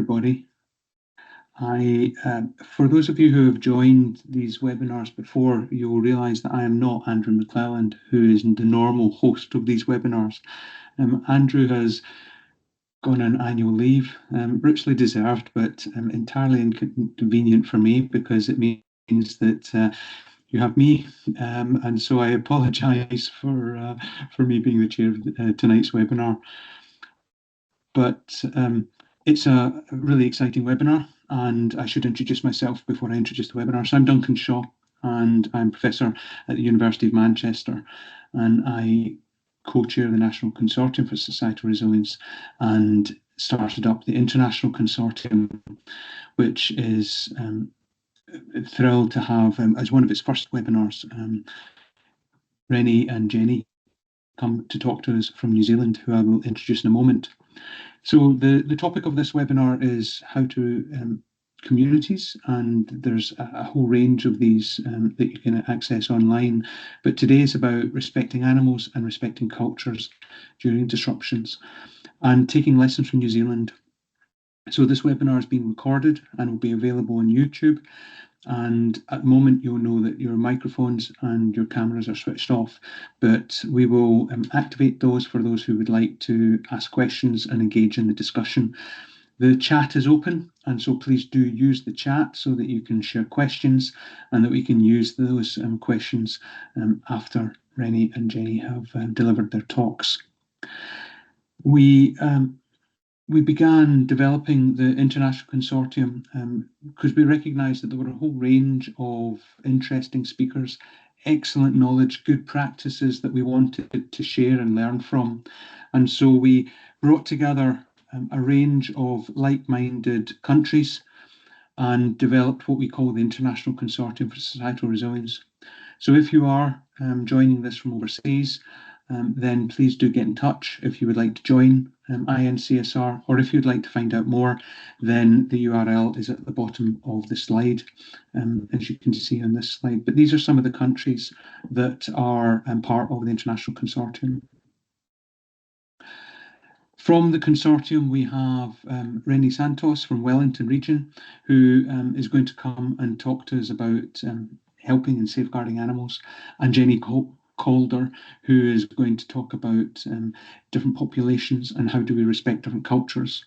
everybody. For those of you who have joined these webinars before, you will realise that I am not Andrew McClelland, who is the normal host of these webinars. Andrew has gone on annual leave, richly deserved, but entirely inconvenient for me because it means that you have me, and so I apologise for me being the chair of tonight's webinar. But it's a really exciting webinar, and I should introduce myself before I introduce the webinar. So I'm Duncan Shaw, and I'm Professor at the University of Manchester, and I co-chair the National Consortium for Societal Resilience and started up the International Consortium, which is thrilled to have, as one of its first webinars, Renee and Jenny come to talk to us from New Zealand, who I will introduce in a moment. So the topic of this webinar is how to communities, and there's a whole range of these that you can access online. But today is about respecting animals and respecting cultures during disruptions and taking lessons from New Zealand. So this webinar is being recorded and will be available on YouTube. And at the moment, you'll know that your microphones and your cameras are switched off, but we will activate those for those who would like to ask questions and engage in the discussion. The chat is open, and so please do use the chat so that you can share questions and that we can use those questions after Renee and Jenny have delivered their talks. We began developing the International Consortium because we recognised that there were a whole range of interesting speakers, excellent knowledge, good practices that we wanted to share and learn from. And so we brought together a range of like-minded countries and developed what we call the International Consortium for Societal Resilience. So if you are joining this from overseas, then please do get in touch if you would like to join INCSR, or if you'd like to find out more, then the URL is at the bottom of the slide, as you can see on this slide. But these are some of the countries that are part of the International Consortium. From the consortium, we have Renee Santos from Wellington region, who is going to come and talk to us about helping and safeguarding animals, and Jenny Calder, who is going to talk about different populations and how do we respect different cultures.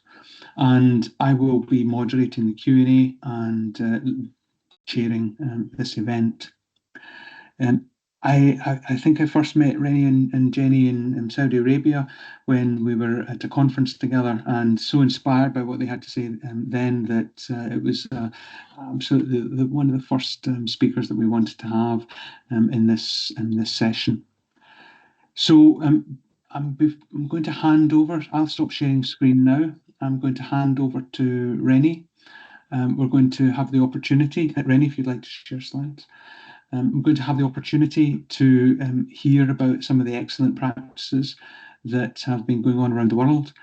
And I will be moderating the Q&A and chairing this event. I think I first met Renee and Jenny in Saudi Arabia when we were at a conference together, and so inspired by what they had to say then that it was absolutely one of the first speakers that we wanted to have in this session. So I'm going to hand over. I'll stop sharing screen now. I'm going to hand over to Renee. We're going to have the opportunity, Renee, if you'd like to share slides. I'm going to have the opportunity to hear about some of the excellent practices that have been going on around the world,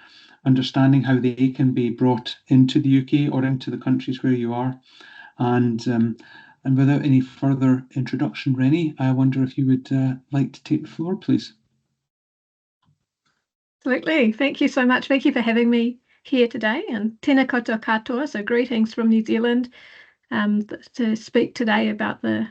understanding how they can be brought into the UK or into the countries where you are. And without any further introduction, Renee, I wonder if you would like to take the floor, please. Absolutely. Thank you so much. Thank you for having me here today. And tēnā koutou katoa, so greetings from New Zealand, to speak today about the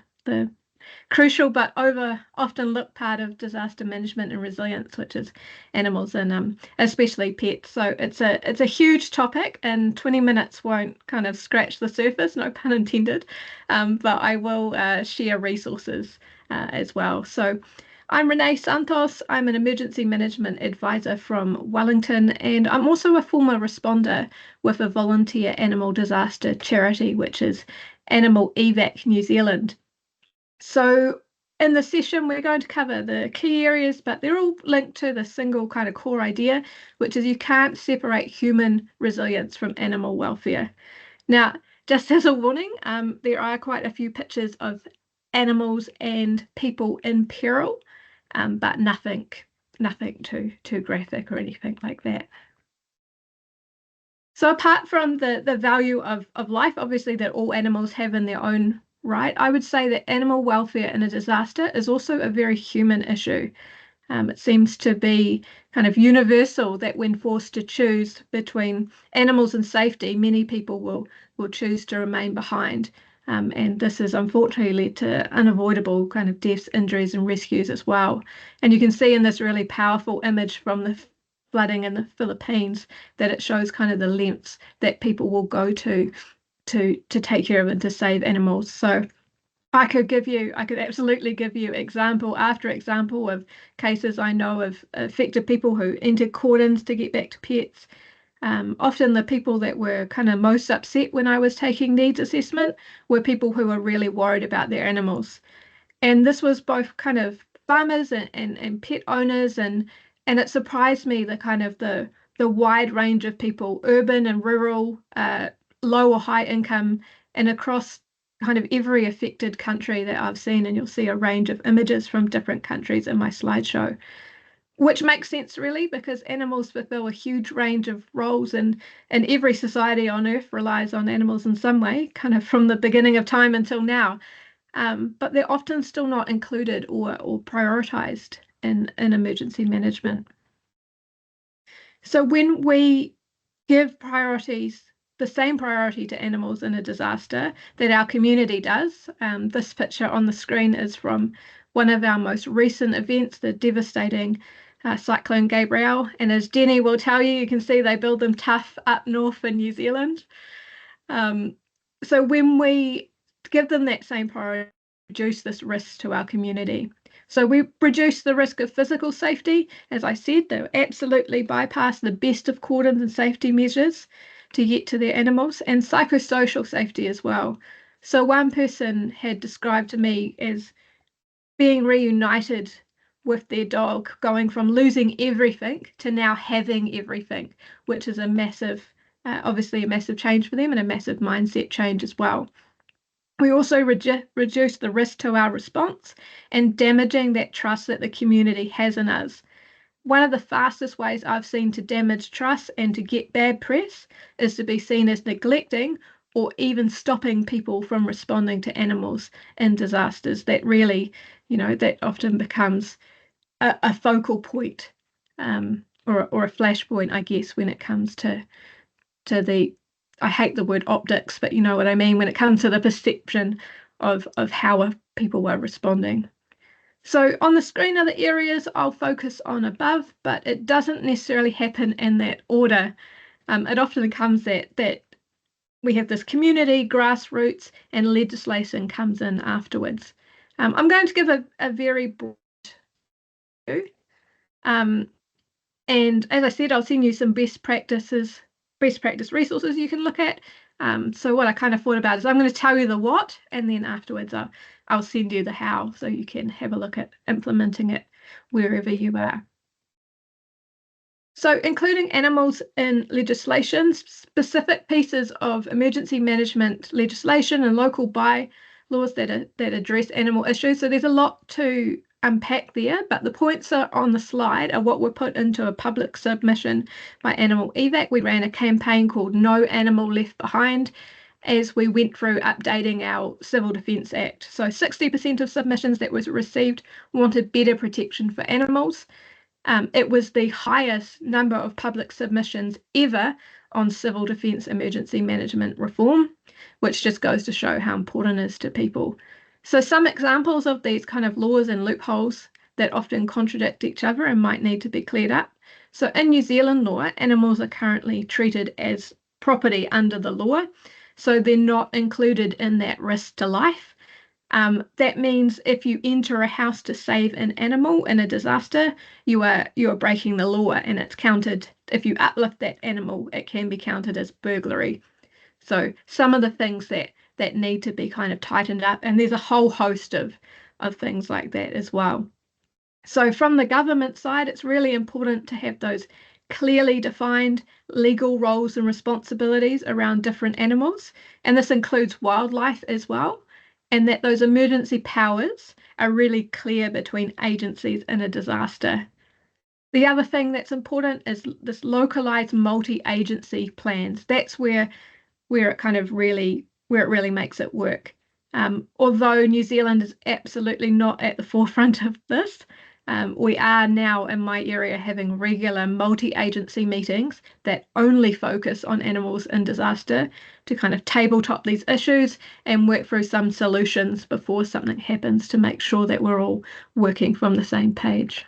crucial but often looked part of disaster management and resilience, which is animals and especially pets. So it's a huge topic, and 20 minutes won't kind of scratch the surface, no pun intended, but I will share resources as well. So I'm Renee Santos. I'm an emergency management advisor from Wellington, and I'm also a former responder with a volunteer animal disaster charity, which is Animal Evac New Zealand. So in the session, we're going to cover the key areas, but they're all linked to the single kind of core idea, which is you can't separate human resilience from animal welfare. Now, just as a warning, there are quite a few pictures of animals and people in peril, but nothing too graphic or anything like that. So apart from the value of life, obviously, that all animals have in their own right, I would say that animal welfare in a disaster is also a very human issue. It seems to be kind of universal that when forced to choose between animals and safety, many people will choose to remain behind. And this has unfortunately led to unavoidable kind of deaths, injuries, and rescues as well. And you can see in this really powerful image from the flooding in the Philippines that it shows kind of the lengths that people will go to take care of and to save animals. So I could absolutely give you example after example of cases I know of affected people who entered cordons to get back to pets. Often the people that were kind of most upset when I was taking needs assessment were people who were really worried about their animals. And this was both kind of farmers and pet owners, and it surprised me the kind of the wide range of people, urban and rural, low or high income, and across kind of every affected country that I've seen. And you'll see a range of images from different countries in my slideshow, which makes sense really because animals fulfill a huge range of roles, and every society on earth relies on animals in some way, kind of from the beginning of time until now. But they're often still not included or prioritized in emergency management. So when we give priorities, the same priority to animals in a disaster that our community does, this picture on the screen is from one of our most recent events, the devastating Cyclone Gabrielle. And as Jenny will tell you, you can see they build them tough up north in New Zealand. So when we give them that same priority, reduce this risk to our community. So we reduce the risk of physical safety. As I said, they absolutely bypass the best of cordons and safety measures to get to their animals, and psychosocial safety as well. So one person had described to me as being reunited with their dog, going from losing everything to now having everything, which is a massive, obviously a massive change for them and a massive mindset change as well. We also reduce the risk to our response and damaging that trust that the community has in us. One of the fastest ways I've seen to damage trust and to get bad press is to be seen as neglecting or even stopping people from responding to animals in disasters. That really, that often becomes a focal point, or a flashpoint, I guess, when it comes to the, I hate the word optics, but you know what I mean, when it comes to the perception of how people were responding. So on the screen are the areas I'll focus on above, but it doesn't necessarily happen in that order. It often comes that we have this community, grassroots, and legislation comes in afterwards. I'm going to give a very broad view. And as I said, I'll send you some best practice resources you can look at. So what I kind of thought about is I'm going to tell you the what, and then afterwards I'll send you the how, so you can have a look at implementing it wherever you are. So including animals in legislation, specific pieces of emergency management legislation and local bylaws that address animal issues. So there's a lot to unpack there, but the points are on the slide are what were put into a public submission by Animal Evac. We ran a campaign called No Animal Left Behind as we went through updating our Civil Defence Act. So 60% of submissions that was received wanted better protection for animals. It was the highest number of public submissions ever on civil defence emergency management reform, which just goes to show how important it is to people. So some examples of these kind of laws and loopholes that often contradict each other and might need to be cleared up. So in New Zealand law, animals are currently treated as property under the law, so they're not included in that risk to life. That means if you enter a house to save an animal in a disaster, you are breaking the law, and it's counted. If you uplift that animal, it can be counted as burglary. So some of the things that need to be kind of tightened up, and there's a whole host of things like that as well. So from the government side, it's really important to have those clearly defined legal roles and responsibilities around different animals, and this includes wildlife as well, and that those emergency powers are really clear between agencies in a disaster. The other thing that's important is this localized multi-agency plans. That's where it kind of really makes it work. Although New Zealand is absolutely not at the forefront of this, We are now in my area having regular multi-agency meetings that only focus on animals in disaster to kind of tabletop these issues and work through some solutions before something happens to make sure that we're all working from the same page.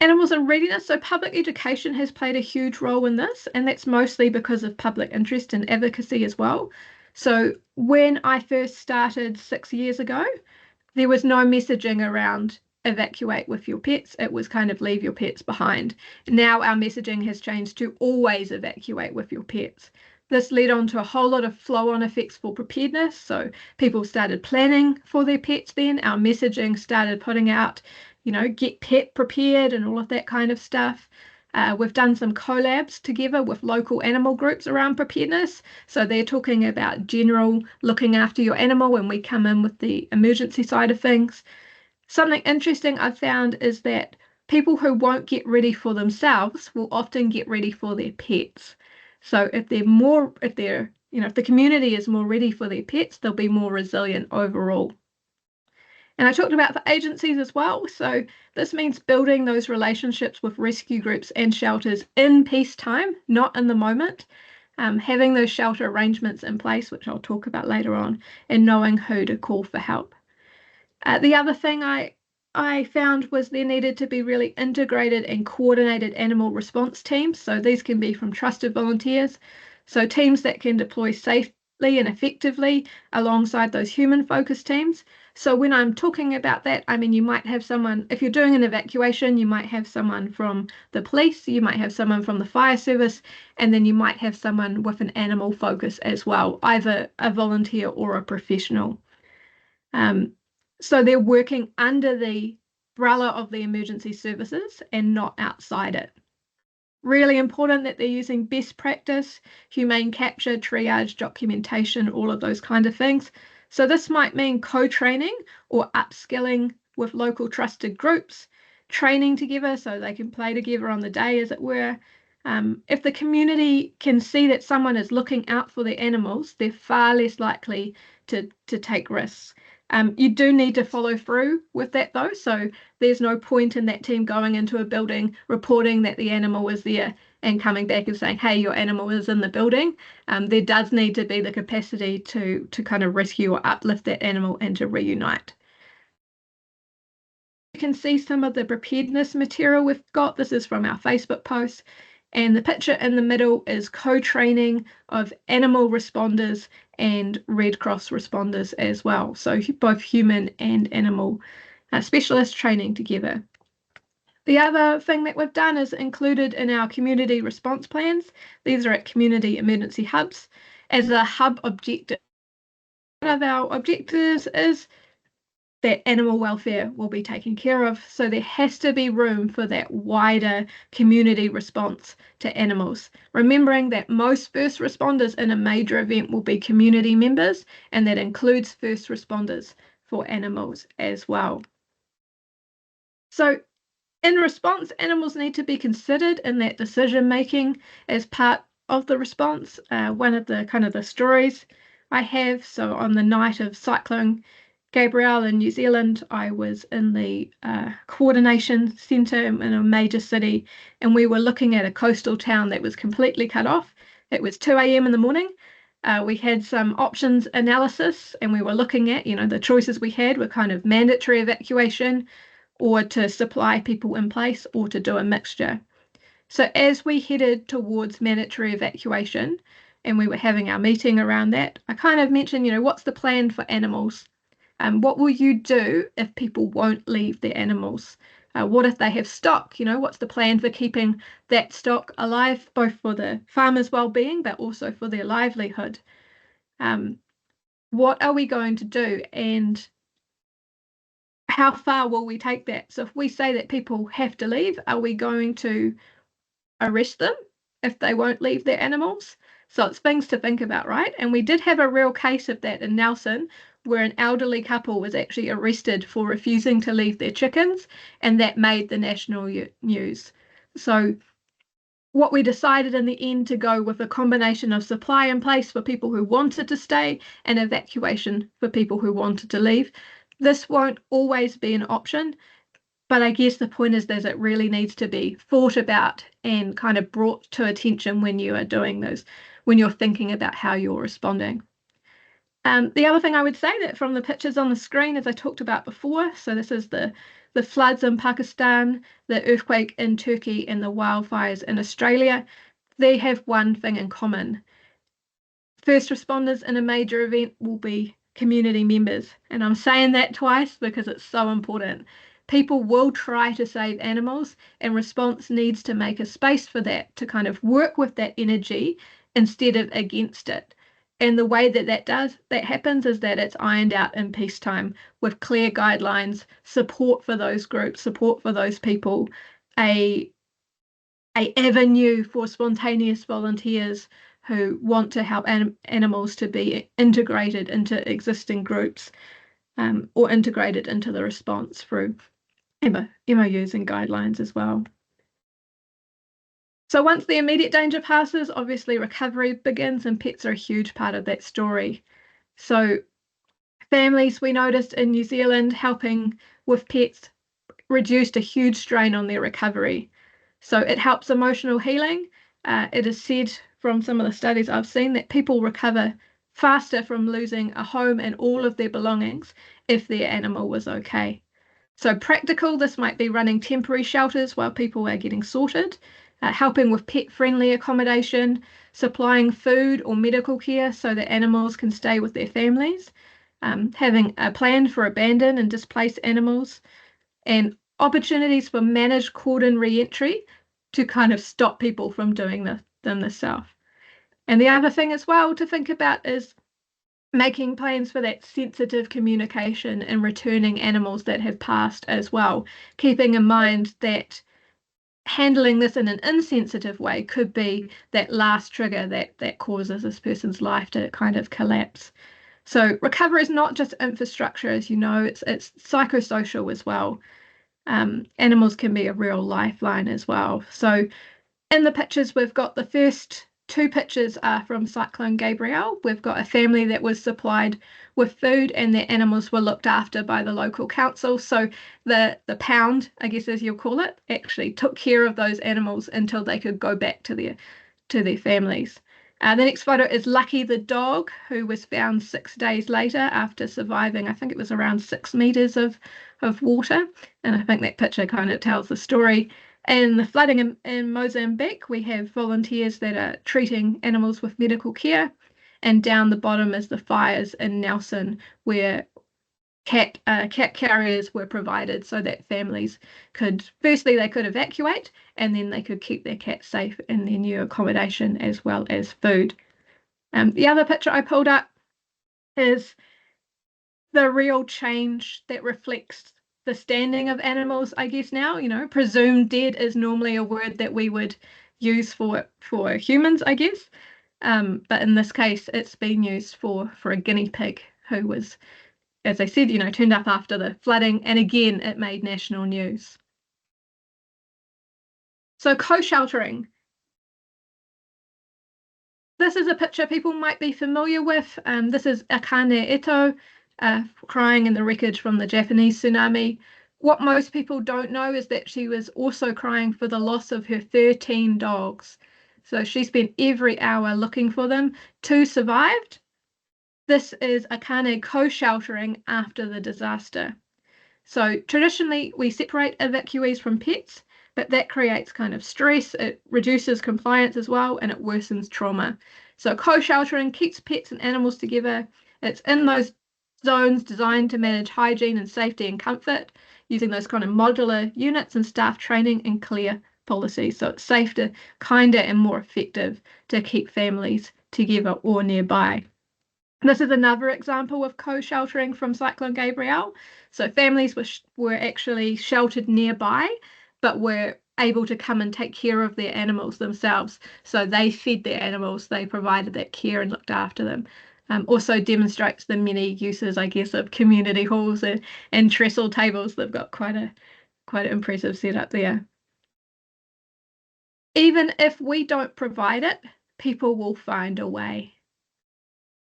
Animals in readiness. So public education has played a huge role in this, and that's mostly because of public interest and advocacy as well. So when I first started 6 years ago, there was no messaging around evacuate with your pets. It was kind of leave your pets behind. Now our messaging has changed to always evacuate with your pets. This led on to a whole lot of flow-on effects for preparedness. So people started planning for their pets then. Our messaging started putting out, get pet prepared and all of that kind of stuff. We've done some collabs together with local animal groups around preparedness. So they're talking about general looking after your animal when we come in with the emergency side of things. Something interesting I've found is that people who won't get ready for themselves will often get ready for their pets. So if the community is more ready for their pets, they'll be more resilient overall. And I talked about the agencies as well. So this means building those relationships with rescue groups and shelters in peacetime, not in the moment. Having those shelter arrangements in place, which I'll talk about later on, and knowing who to call for help. The other thing I found was there needed to be really integrated and coordinated animal response teams. So these can be from trusted volunteers. So teams that can deploy safely and effectively alongside those human-focused teams. So when I'm talking about that, I mean, you might have someone, if you're doing an evacuation, you might have someone from the police, you might have someone from the fire service, and then you might have someone with an animal focus as well, either a volunteer or a professional. So they're working under the umbrella of the emergency services and not outside it. Really important that they're using best practice, humane capture, triage, documentation, all of those kind of things. So this might mean co-training or upskilling with local trusted groups, training together so they can play together on the day, as it were. If the community can see that someone is looking out for their animals, they're far less likely to take risks. You do need to follow through with that though, so there's no point in that team going into a building, reporting that the animal is there and coming back and saying, hey, your animal is in the building. There does need to be the capacity to kind of rescue or uplift that animal and to reunite. You can see some of the preparedness material we've got. This is from our Facebook post. And the picture in the middle is co-training of animal responders and Red Cross responders as well. So both human and animal specialist training together. The other thing that we've done is included in our community response plans. These are at community emergency hubs. As a hub objective, one of our objectives is that animal welfare will be taken care of. So there has to be room for that wider community response to animals. Remembering that most first responders in a major event will be community members, and that includes first responders for animals as well. So in response, animals need to be considered in that decision making as part of the response. One of the kind of the stories I have, so on the night of Cyclone Gabrielle in New Zealand, I was in the coordination centre in a major city, and we were looking at a coastal town that was completely cut off. It was 2 a.m. in the morning. We had some options analysis, and we were looking at, the choices we had were kind of mandatory evacuation, or to supply people in place, or to do a mixture. So as we headed towards mandatory evacuation, and we were having our meeting around that, I kind of mentioned, what's the plan for animals? What will you do if people won't leave their animals? What if they have stock? What's the plan for keeping that stock alive, both for the farmers' well-being, but also for their livelihood? What are we going to do? And how far will we take that? So if we say that people have to leave, are we going to arrest them if they won't leave their animals? So it's things to think about, right? And we did have a real case of that in Nelson, where an elderly couple was actually arrested for refusing to leave their chickens, and that made the national news. So what we decided in the end to go with a combination of supply in place for people who wanted to stay and evacuation for people who wanted to leave. This won't always be an option, but I guess the point is that it really needs to be thought about and kind of brought to attention when you are doing those, when you're thinking about how you're responding. The other thing I would say that from the pictures on the screen, as I talked about before, so this is the floods in Pakistan, the earthquake in Turkey, and the wildfires in Australia. They have one thing in common. First responders in a major event will be community members. And I'm saying that twice because it's so important. People will try to save animals, and response needs to make a space for that, to kind of work with that energy instead of against it. And the way that happens is that it's ironed out in peacetime with clear guidelines, support for those groups, support for those people, a avenue for spontaneous volunteers who want to help animals to be integrated into existing groups, or integrated into the response through MOUs and guidelines as well. So once the immediate danger passes, obviously recovery begins, and pets are a huge part of that story. So families, we noticed in New Zealand, helping with pets reduced a huge strain on their recovery. So it helps emotional healing. It is said from some of the studies I've seen that people recover faster from losing a home and all of their belongings if their animal was okay. So practical, this might be running temporary shelters while people are getting sorted, helping with pet-friendly accommodation, supplying food or medical care so that animals can stay with their families, having a plan for abandoned and displaced animals, and opportunities for managed cordon re-entry to kind of stop people from doing them themselves. And the other thing as well to think about is making plans for that sensitive communication and returning animals that have passed as well, keeping in mind that handling this in an insensitive way could be that last trigger that causes this person's life to kind of collapse. So recovery is not just infrastructure, as you know, it's psychosocial as well. Animals can be a real lifeline as well. So in the pictures, we've got the first two pictures are from Cyclone Gabrielle. We've got a family that was supplied with food and their animals were looked after by the local council. So the pound, I guess as you'll call it, actually took care of those animals until they could go back to their families. The next photo is Lucky the dog, who was found 6 days later after surviving, I think it was around 6 meters of water. And I think that picture kind of tells the story. And the flooding in Mozambique, we have volunteers that are treating animals with medical care. And down the bottom is the fires in Nelson, where cat carriers were provided so that families could, firstly, they could evacuate, and then they could keep their cats safe in their new accommodation as well as food. The other picture I pulled up is the real change that reflects the standing of animals, I guess now. Presumed dead is normally a word that we would use for humans, I guess. But in this case, it's been used for a guinea pig who was, as I said, turned up after the flooding, and again, it made national news. So co-sheltering. This is a picture people might be familiar with. This is Akane Eto, crying in the wreckage from the Japanese tsunami. What most people don't know is that she was also crying for the loss of her 13 dogs. So she spent every hour looking for them. 2 survived. This is Akane co-sheltering after the disaster. So traditionally, we separate evacuees from pets, but that creates kind of stress. It reduces compliance as well, and it worsens trauma. So co-sheltering keeps pets and animals together. It's in those zones designed to manage hygiene and safety and comfort, using those kind of modular units and staff training and clear policies. So it's safer, kinder, and more effective to keep families together or nearby. This is another example of co-sheltering from Cyclone Gabrielle. So families were actually sheltered nearby, but were able to come and take care of their animals themselves. So they fed their animals, they provided that care and looked after them. Also demonstrates the many uses, I guess, of community halls and trestle tables. They've got quite an impressive setup there. Even if we don't provide it, people will find a way.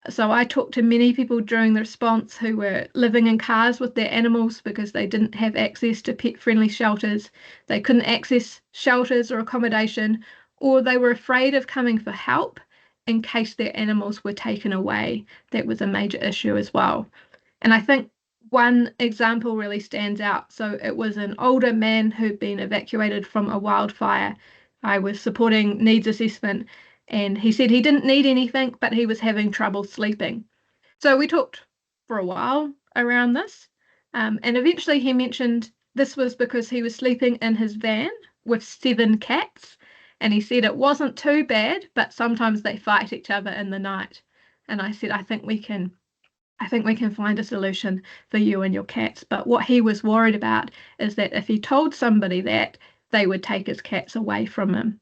So I talked to many people during the response who were living in cars with their animals because they didn't have access to pet-friendly shelters. They couldn't access shelters or accommodation, or they were afraid of coming for help in case their animals were taken away. That was a major issue as well. And I think one example really stands out. So it was an older man who'd been evacuated from a wildfire. I was supporting needs assessment, and he said he didn't need anything, but he was having trouble sleeping. So we talked for a while around this. And eventually he mentioned this was because he was sleeping in his van with 7 cats. And he said it wasn't too bad, but sometimes they fight each other in the night. And I said, I think we can find a solution for you and your cats. But what he was worried about is that if he told somebody that, they would take his cats away from him.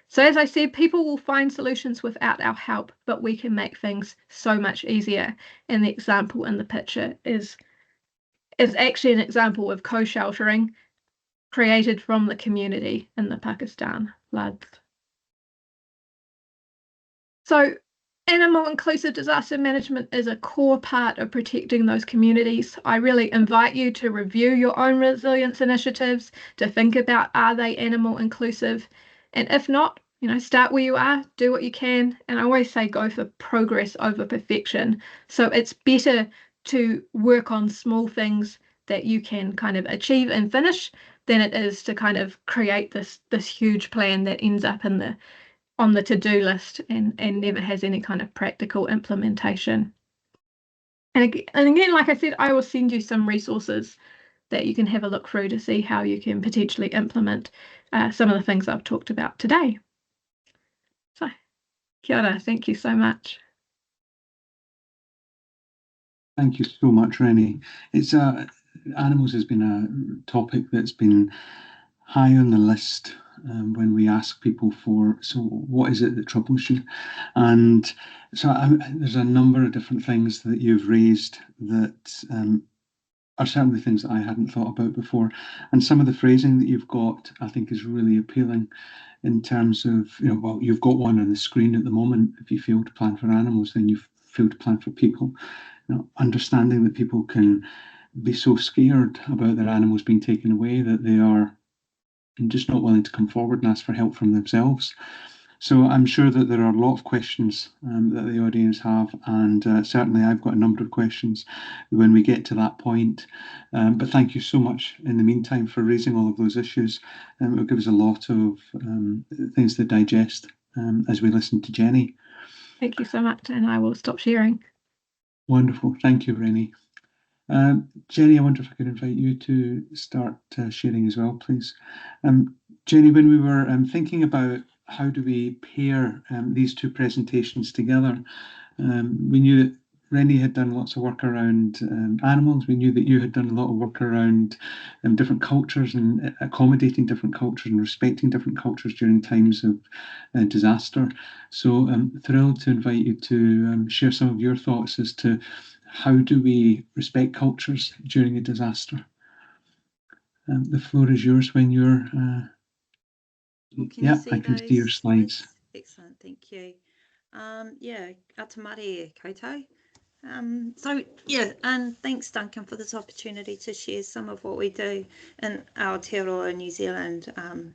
So as I said, people will find solutions without our help, but we can make things so much easier. And the example in the picture is actually an example of co-sheltering created from the community in the Pakistan floods. So animal inclusive disaster management is a core part of protecting those communities. I really invite you to review your own resilience initiatives, to think about, are they animal inclusive? And if not, start where you are, do what you can. And I always say go for progress over perfection. So it's better to work on small things that you can kind of achieve and finish than it is to kind of create this huge plan that ends up on the to-do list and never has any kind of practical implementation. And again, like I said, I will send you some resources that you can have a look through to see how you can potentially implement some of the things I've talked about today. So, kia ora, thank you so much. Thank you so much, Renee. It's animals has been a topic that's been high on the list when we ask people for, so what is it that troubles you? And so there's a number of different things that you've raised that are certainly things that I hadn't thought about before. And some of the phrasing that you've got, I think, is really appealing in terms of, well, you've got one on the screen at the moment. If you fail to plan for animals, then you fail to plan for people. Understanding that people can be so scared about their animals being taken away that they are just not willing to come forward and ask for help from themselves. So I'm sure that there are a lot of questions that the audience have, and certainly I've got a number of questions when we get to that point. But thank you so much in the meantime for raising all of those issues. It will give us a lot of things to digest as we listen to Jenny. Thank you so much, and I will stop sharing. Wonderful. Thank you, Renee. Jenny, I wonder if I could invite you to start sharing as well, please. Jenny, when we were thinking about how do we pair these two presentations together, we knew that Renee had done lots of work around animals. We knew that you had done a lot of work around different cultures and accommodating different cultures and respecting different cultures during times of disaster. So I'm thrilled to invite you to share some of your thoughts as to how do we respect cultures during a disaster. The floor is yours when you're... Well, I can see your slides. Excellent, thank you. Yeah, atamari koutou. And thanks, Duncan, for this opportunity to share some of what we do in Aotearoa, New Zealand. And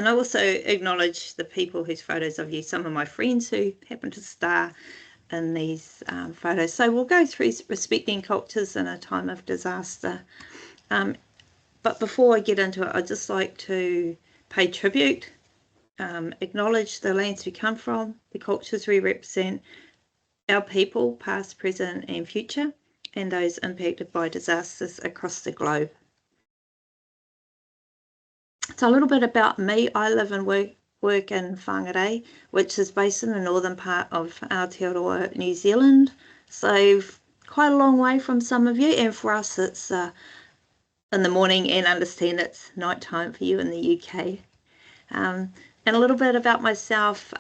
I also acknowledge the people whose photos I've used, some of my friends who happen to star in these photos. So we'll go through respecting cultures in a time of disaster. But before I get into it, I'd just like to pay tribute, acknowledge the lands we come from, the cultures we represent, our people, past, present and future, and those impacted by disasters across the globe. So a little bit about me. I live and work in Whangarei, which is based in the northern part of Aotearoa, New Zealand. So quite a long way from some of you, and for us it's in the morning, and understand it's night time for you in the UK. And a little bit about myself.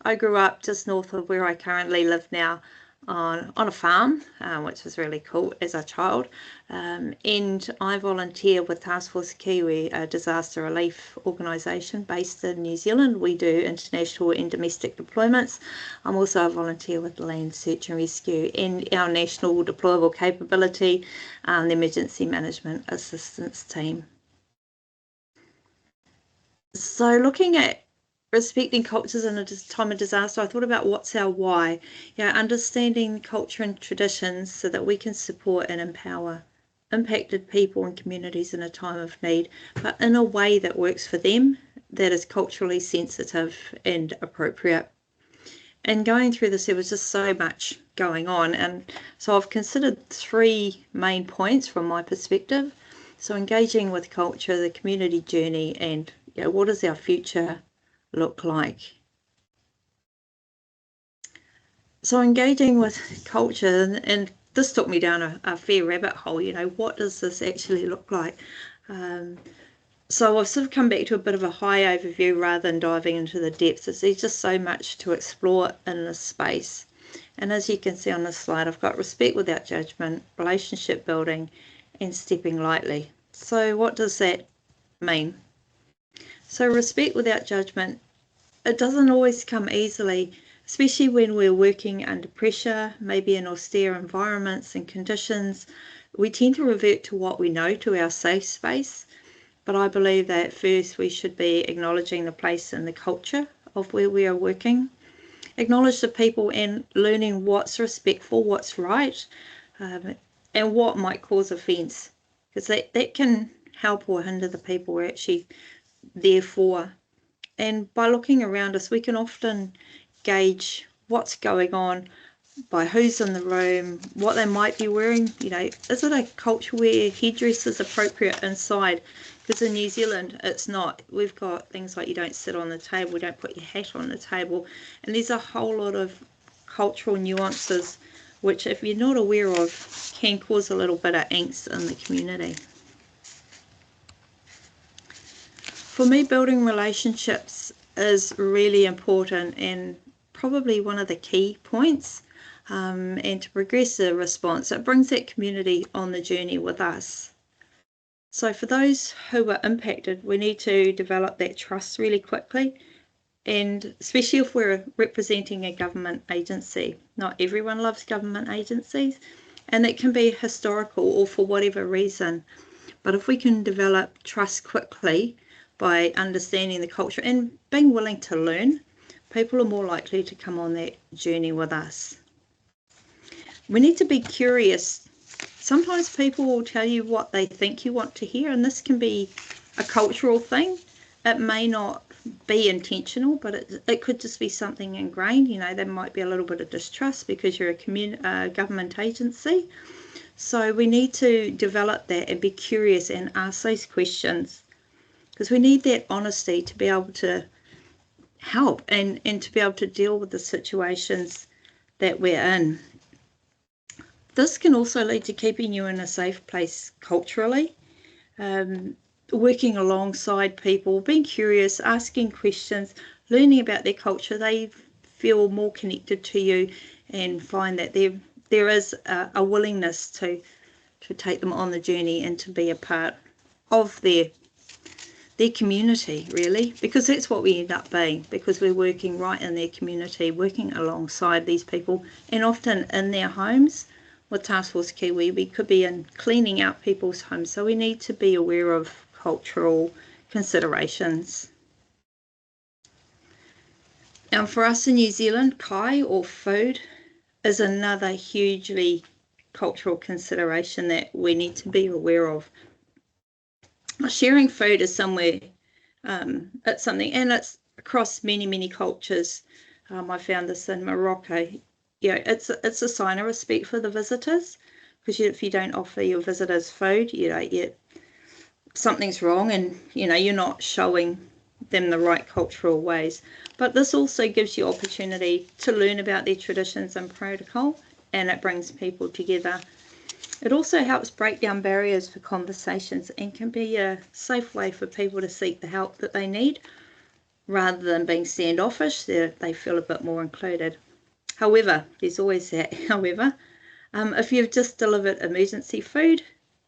I grew up just north of where I currently live now, on a farm, which was really cool as a child. And I volunteer with Task Force Kiwi, a disaster relief organisation based in New Zealand. We do international and domestic deployments. I'm also a volunteer with the Land Search and Rescue and our National Deployable Capability, the Emergency Management Assistance Team. So looking at respecting cultures in a time of disaster, I thought about what's our why. Understanding culture and traditions so that we can support and empower impacted people and communities in a time of need, but in a way that works for them, that is culturally sensitive and appropriate. And going through this, there was just so much going on. And so I've considered 3 main points from my perspective. So engaging with culture, the community journey, and what does our future look like? So engaging with culture, and this took me down a fair rabbit hole, what does this actually look like? So I've sort of come back to a bit of a high overview rather than diving into the depths. There's just so much to explore in this space. And as you can see on this slide, I've got respect without judgment, relationship building, and stepping lightly. So what does that mean? So respect without judgment, it doesn't always come easily, especially when we're working under pressure, maybe in austere environments and conditions. We tend to revert to what we know, to our safe space. But I believe that first we should be acknowledging the place and the culture of where we are working. Acknowledge the people and learning what's respectful, what's right, and what might cause offence. Because that can help or hinder the people we're actually there for. And by looking around us, we can often gauge what's going on by who's in the room, what they might be wearing. Is it a culture where headdress is appropriate inside? Because in New Zealand, it's not. We've got things like you don't sit on the table, you don't put your hat on the table. And there's a whole lot of cultural nuances, which if you're not aware of, can cause a little bit of angst in the community. For me, building relationships is really important and probably one of the key points. And to progress the response, it brings that community on the journey with us. So for those who are impacted, we need to develop that trust really quickly, and especially if we're representing a government agency. Not everyone loves government agencies, and that can be historical or for whatever reason. But if we can develop trust quickly by understanding the culture and being willing to learn, people are more likely to come on that journey with us. We need to be curious. Sometimes people will tell you what they think you want to hear, and this can be a cultural thing. It may not be intentional, but it could just be something ingrained. There might be a little bit of distrust because you're a government agency. So we need to develop that and be curious and ask those questions, because we need that honesty to be able to help and to be able to deal with the situations that we're in. This can also lead to keeping you in a safe place culturally, working alongside people, being curious, asking questions, learning about their culture. They feel more connected to you and find that there is a willingness to take them on the journey and to be a part of their community, really, because that's what we end up being, because we're working right in their community, working alongside these people, and often in their homes. With Task Force Kiwi, we could be in cleaning out people's homes, so we need to be aware of cultural considerations. Now, for us in New Zealand, kai, or food, is another hugely cultural consideration that we need to be aware of. Sharing food is somewhere, it's something, and it's across many, many cultures. I found this in Morocco. It's a sign of respect for the visitors, because if you don't offer your visitors food, something's wrong, and you're not showing them the right cultural ways. But this also gives you opportunity to learn about their traditions and protocol, and it brings people together. It also helps break down barriers for conversations and can be a safe way for people to seek the help that they need, rather than being standoffish. They feel a bit more included. However, there's always that however. If you've just delivered emergency food,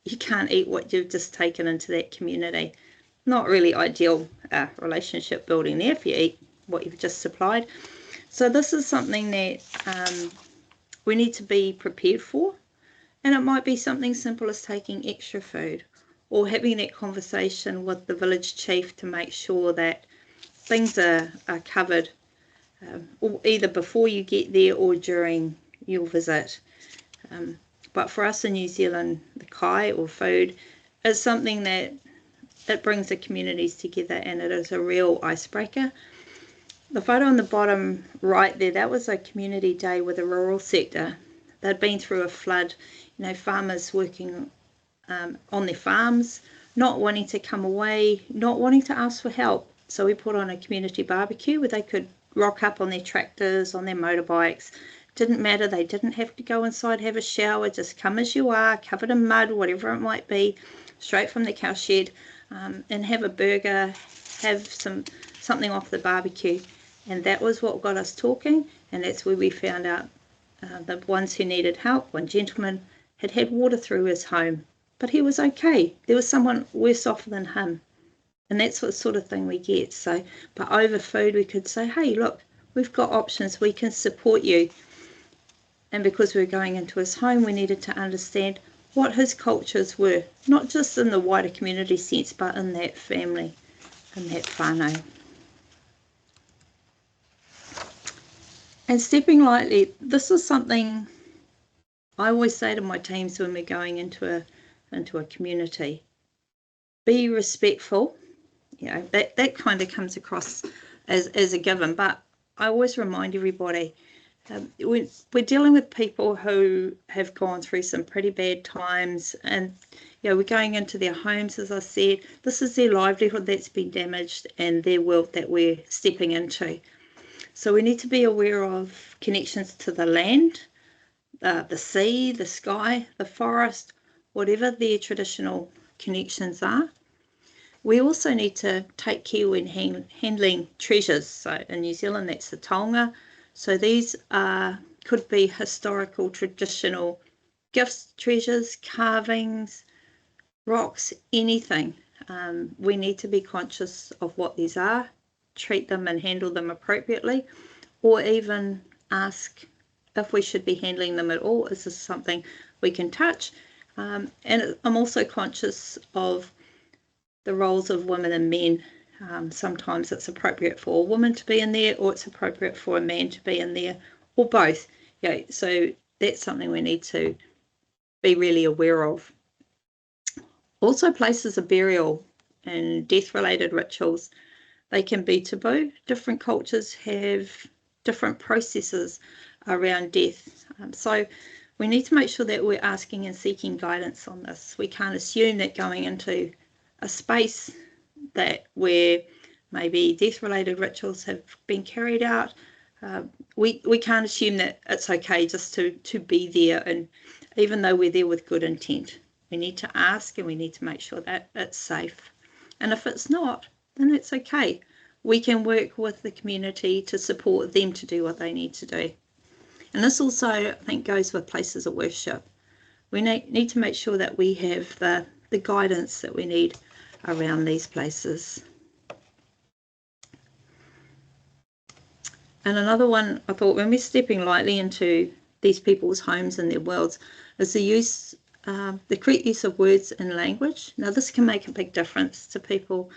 you can't eat what you've just taken into that community. Not really ideal relationship building there if you eat what you've just supplied. So this is something that we need to be prepared for. And it might be something simple as taking extra food or having that conversation with the village chief to make sure that things are covered either before you get there or during your visit. But for us in New Zealand, the kai or food is something that it brings the communities together, and it is a real icebreaker. The photo on the bottom right there, that was a community day with a rural sector. They'd been through a flood, you know, farmers working on their farms, not wanting to come away, not wanting to ask for help. So we put on a community barbecue where they could rock up on their tractors, on their motorbikes. Didn't matter, they didn't have to go inside, have a shower, just come as you are, covered in mud, whatever it might be, straight from the cow shed, and have a burger, have something off the barbecue. And that was what got us talking, and that's where we found out the ones who needed help. One gentleman had water through his home, but he was okay. There was someone worse off than him. And that's what sort of thing we get. So, but over food, we could say, hey, look, we've got options, we can support you. And because we were going into his home, we needed to understand what his cultures were, not just in the wider community sense, but in that family, in that whānau. And stepping lightly, this is something I always say to my teams when we're going into a community. Be respectful. You know, that kind of comes across as a given, but I always remind everybody, we're dealing with people who have gone through some pretty bad times, and you know, we're going into their homes, as I said. This is their livelihood that's been damaged and their world that we're stepping into. So we need to be aware of connections to the land, the sea, the sky, the forest, whatever their traditional connections are. We also need to take care when handling treasures. So in New Zealand, that's the taonga. So these could be historical, traditional gifts, treasures, carvings, rocks, anything. We need to be conscious of what these are, treat them and handle them appropriately, or even ask if we should be handling them at all. Is this something we can touch? And I'm also conscious of the roles of women and men. Sometimes it's appropriate for a woman to be in there, or it's appropriate for a man to be in there, or both. Yeah, so that's something we need to be really aware of. Also, places of burial and death-related rituals, they can be taboo. Different cultures have different processes around death. So we need to make sure that we're asking and seeking guidance on this. We can't assume that going into a space that where maybe death-related rituals have been carried out, we can't assume that it's okay just to be there, and even though we're there with good intent. We need to ask, and we need to make sure that it's safe. And if it's not, then it's okay. We can work with the community to support them to do what they need to do. And this also, I think, goes with places of worship. We need to make sure that we have the guidance that we need around these places. And another one, I thought, when we're stepping lightly into these people's homes and their worlds, is the correct use of words and language. Now, this can make a big difference to people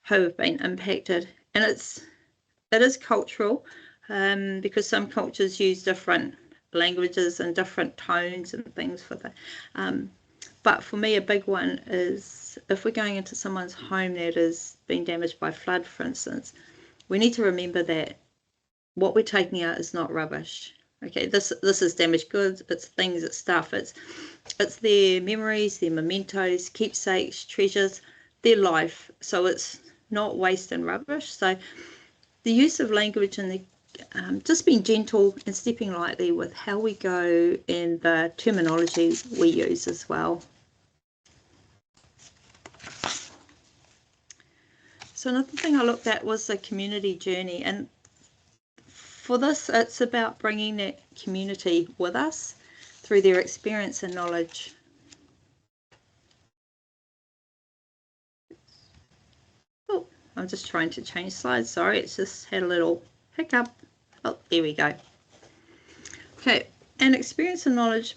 who have been impacted, and it is cultural, because some cultures use different languages and different tones and things for that. But for me, a big one is if we're going into someone's home that has been damaged by flood, for instance, we need to remember that what we're taking out is not rubbish. Okay, this is damaged goods, it's things, it's stuff, it's their memories, their mementos, keepsakes, treasures, their life. So it's not waste and rubbish. So the use of language and just being gentle and stepping lightly with how we go and the terminology we use as well. So another thing I looked at was the community journey, and for this, it's about bringing that community with us through their experience and knowledge. Oh, I'm just trying to change slides. Sorry, it's just had a little hiccup. Oh, there we go. Okay, and experience and knowledge.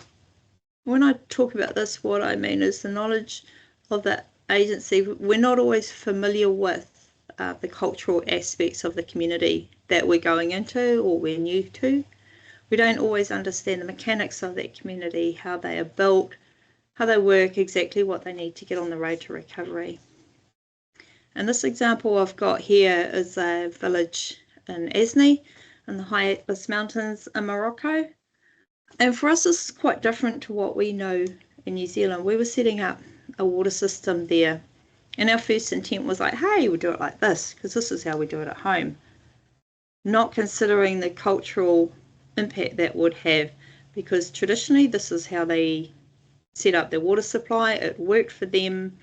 When I talk about this, what I mean is the knowledge of the agency. We're not always familiar with the cultural aspects of the community that we're going into or we're new to. We don't always understand the mechanics of that community, how they are built, how they work, exactly what they need to get on the road to recovery. And this example I've got here is a village in Asni in the high Atlas Mountains in Morocco. And for us, this is quite different to what we know in New Zealand. We were setting up a water system there, and our first intent was like, hey, we'll do it like this, because this is how we do it at home. Not considering the cultural impact that would have, because traditionally this is how they set up their water supply. It worked for them.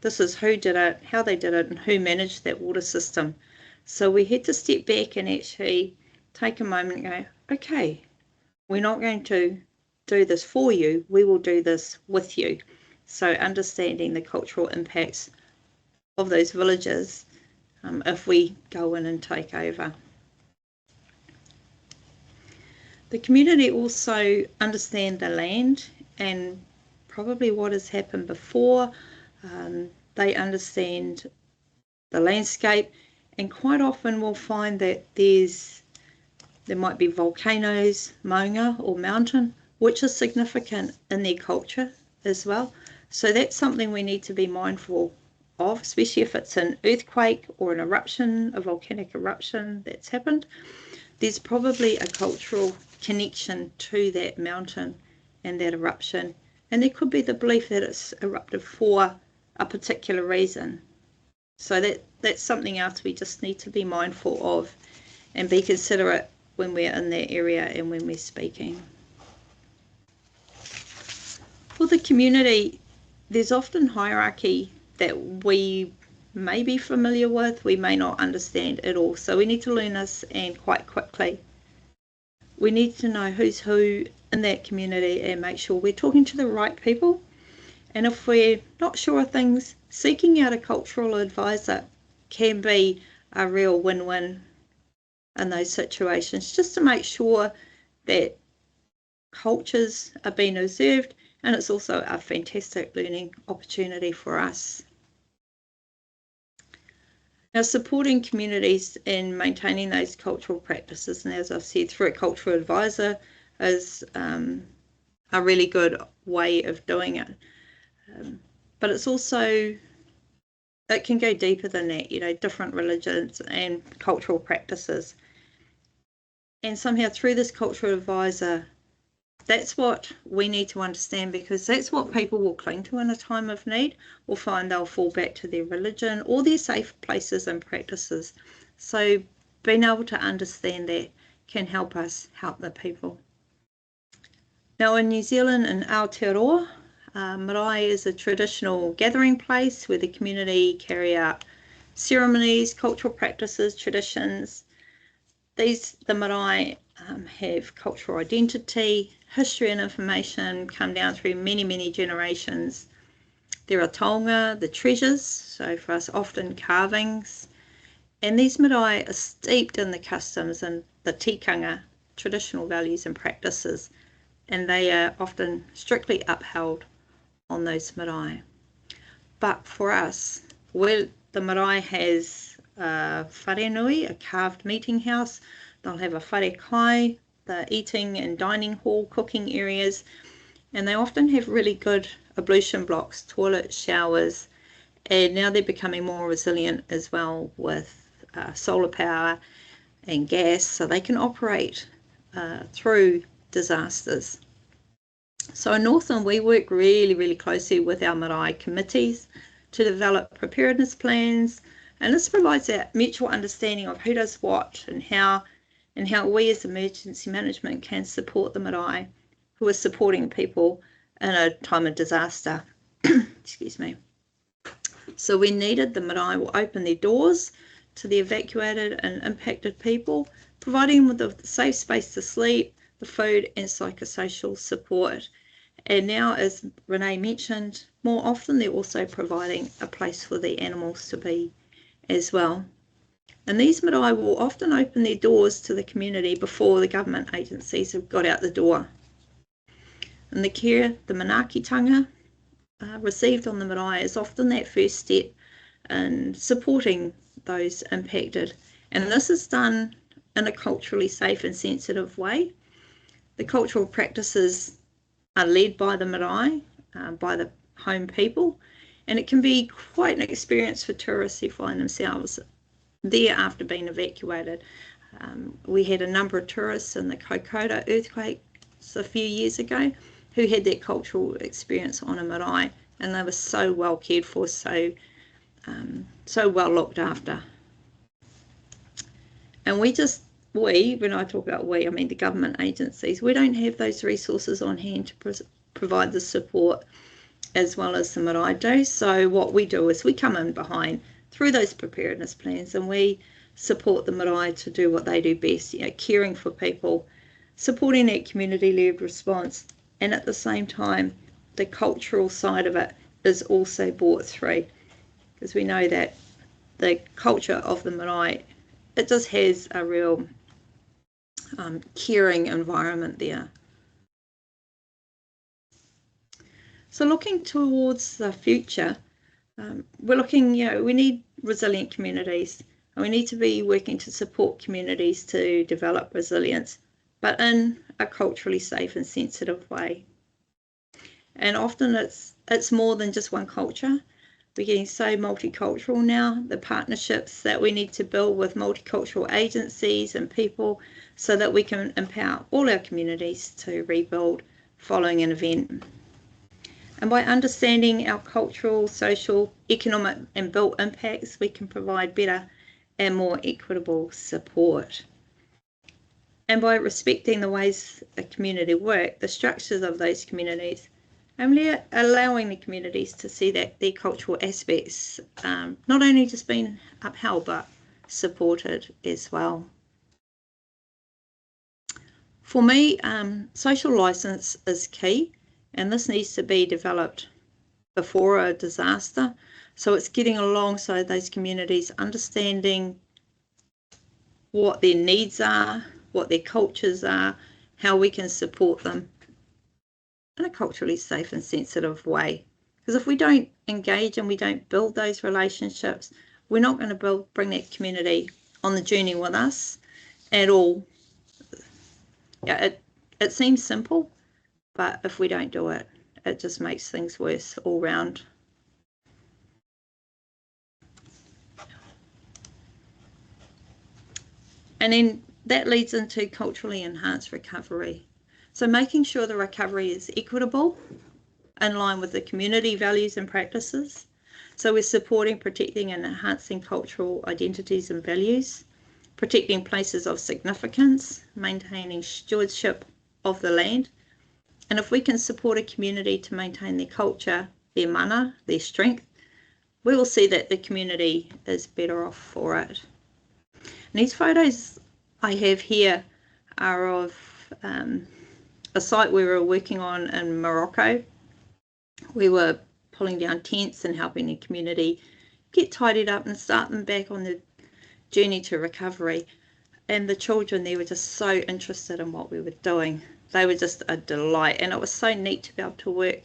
This is who did it, how they did it, and who managed that water system. So we had to step back and actually take a moment and go, okay, we're not going to do this for you, we will do this with you. So understanding the cultural impacts of those villages if we go in and take over. The community also understand the land and probably what has happened before. They understand the landscape, and quite often we'll find that there might be volcanoes, maunga or mountain, which is significant in their culture as well. So that's something we need to be mindful of, especially if it's an earthquake or an eruption, a volcanic eruption that's happened. There's probably a cultural connection to that mountain and that eruption, and there could be the belief that it's erupted for a particular reason. So that's something else we just need to be mindful of and be considerate when we're in that area and when we're speaking. For the community, there's often hierarchy that we may be familiar with, we may not understand at all. So we need to learn this, and quite quickly. We need to know who's who in that community and make sure we're talking to the right people. And if we're not sure of things, seeking out a cultural advisor can be a real win-win in those situations, just to make sure that cultures are being observed, and it's also a fantastic learning opportunity for us. Now, supporting communities in maintaining those cultural practices, and as I've said, through a cultural advisor, is a really good way of doing it. But it's also, it can go deeper than that, you know, different religions and cultural practices. And somehow through this cultural advisor, that's what we need to understand, because that's what people will cling to in a time of need, or find they'll fall back to their religion or their safe places and practices. So being able to understand that can help us help the people. Now in New Zealand, in Aotearoa, marae is a traditional gathering place where the community carry out ceremonies, cultural practices, traditions. The marae have cultural identity, history and information come down through many, many generations. There are taonga, the treasures, so for us often carvings, and these marae are steeped in the customs and the tikanga, traditional values and practices, and they are often strictly upheld on those marae. But for us, where the marae has a whare nui, a carved meeting house, they'll have a whare kai, the eating and dining hall, cooking areas, and they often have really good ablution blocks, toilets, showers, and now they're becoming more resilient as well with solar power and gas, so they can operate through disasters. So in Northland, we work really, really closely with our marae committees to develop preparedness plans, and this provides that mutual understanding of who does what and how we as emergency management can support the marae who are supporting people in a time of disaster. Excuse me. So when needed, the marae will open their doors to the evacuated and impacted people providing them with a safe space to sleep, the food and psychosocial support. And now, as Renee mentioned, more often they're also providing a place for the animals to be as well. And these marae will often open their doors to the community before the government agencies have got out the door. And the care the manaakitanga received on the marae is often that first step in supporting those impacted. And this is done in a culturally safe and sensitive way. The cultural practices are led by the marae, by the home people, and it can be quite an experience for tourists who find themselves there after being evacuated. We had a number of tourists in the Kokoda earthquake a few years ago who had that cultural experience on a marae, and they were so well cared for, so well looked after. And when I talk about we, I mean the government agencies, we don't have those resources on hand to provide the support as well as the marae do. So what we do is we come in behind through those preparedness plans, and we support the marae to do what they do best, caring for people, supporting that community-led response, and at the same time, the cultural side of it is also brought through, because we know that the culture of the marae, it just has a real caring environment there. So looking towards the future, we're looking, we need resilient communities, and we need to be working to support communities to develop resilience, but in a culturally safe and sensitive way. And often it's more than just one culture. We're getting so multicultural now, the partnerships that we need to build with multicultural agencies and people so that we can empower all our communities to rebuild following an event. And by understanding our cultural, social, economic and built impacts, we can provide better and more equitable support. And by respecting the ways a community work, the structures of those communities, and allowing the communities to see that their cultural aspects not only just being upheld but supported as well. For me, social licence is key, and this needs to be developed before a disaster. So it's getting alongside those communities, understanding what their needs are, what their cultures are, how we can support them in a culturally safe and sensitive way. Because if we don't engage and we don't build those relationships, we're not going to bring that community on the journey with us at all. It seems simple, but if we don't do it, it just makes things worse all round. And then that leads into culturally enhanced recovery. So making sure the recovery is equitable, in line with the community values and practices. So we're supporting, protecting and enhancing cultural identities and values, protecting places of significance, maintaining stewardship of the land. And if we can support a community to maintain their culture, their mana, their strength, we will see that the community is better off for it. And these photos I have here are of a site we were working on in Morocco. We were pulling down tents and helping the community get tidied up and start them back on the journey to recovery. And the children there were just so interested in what we were doing. They were just a delight, and it was so neat to be able to work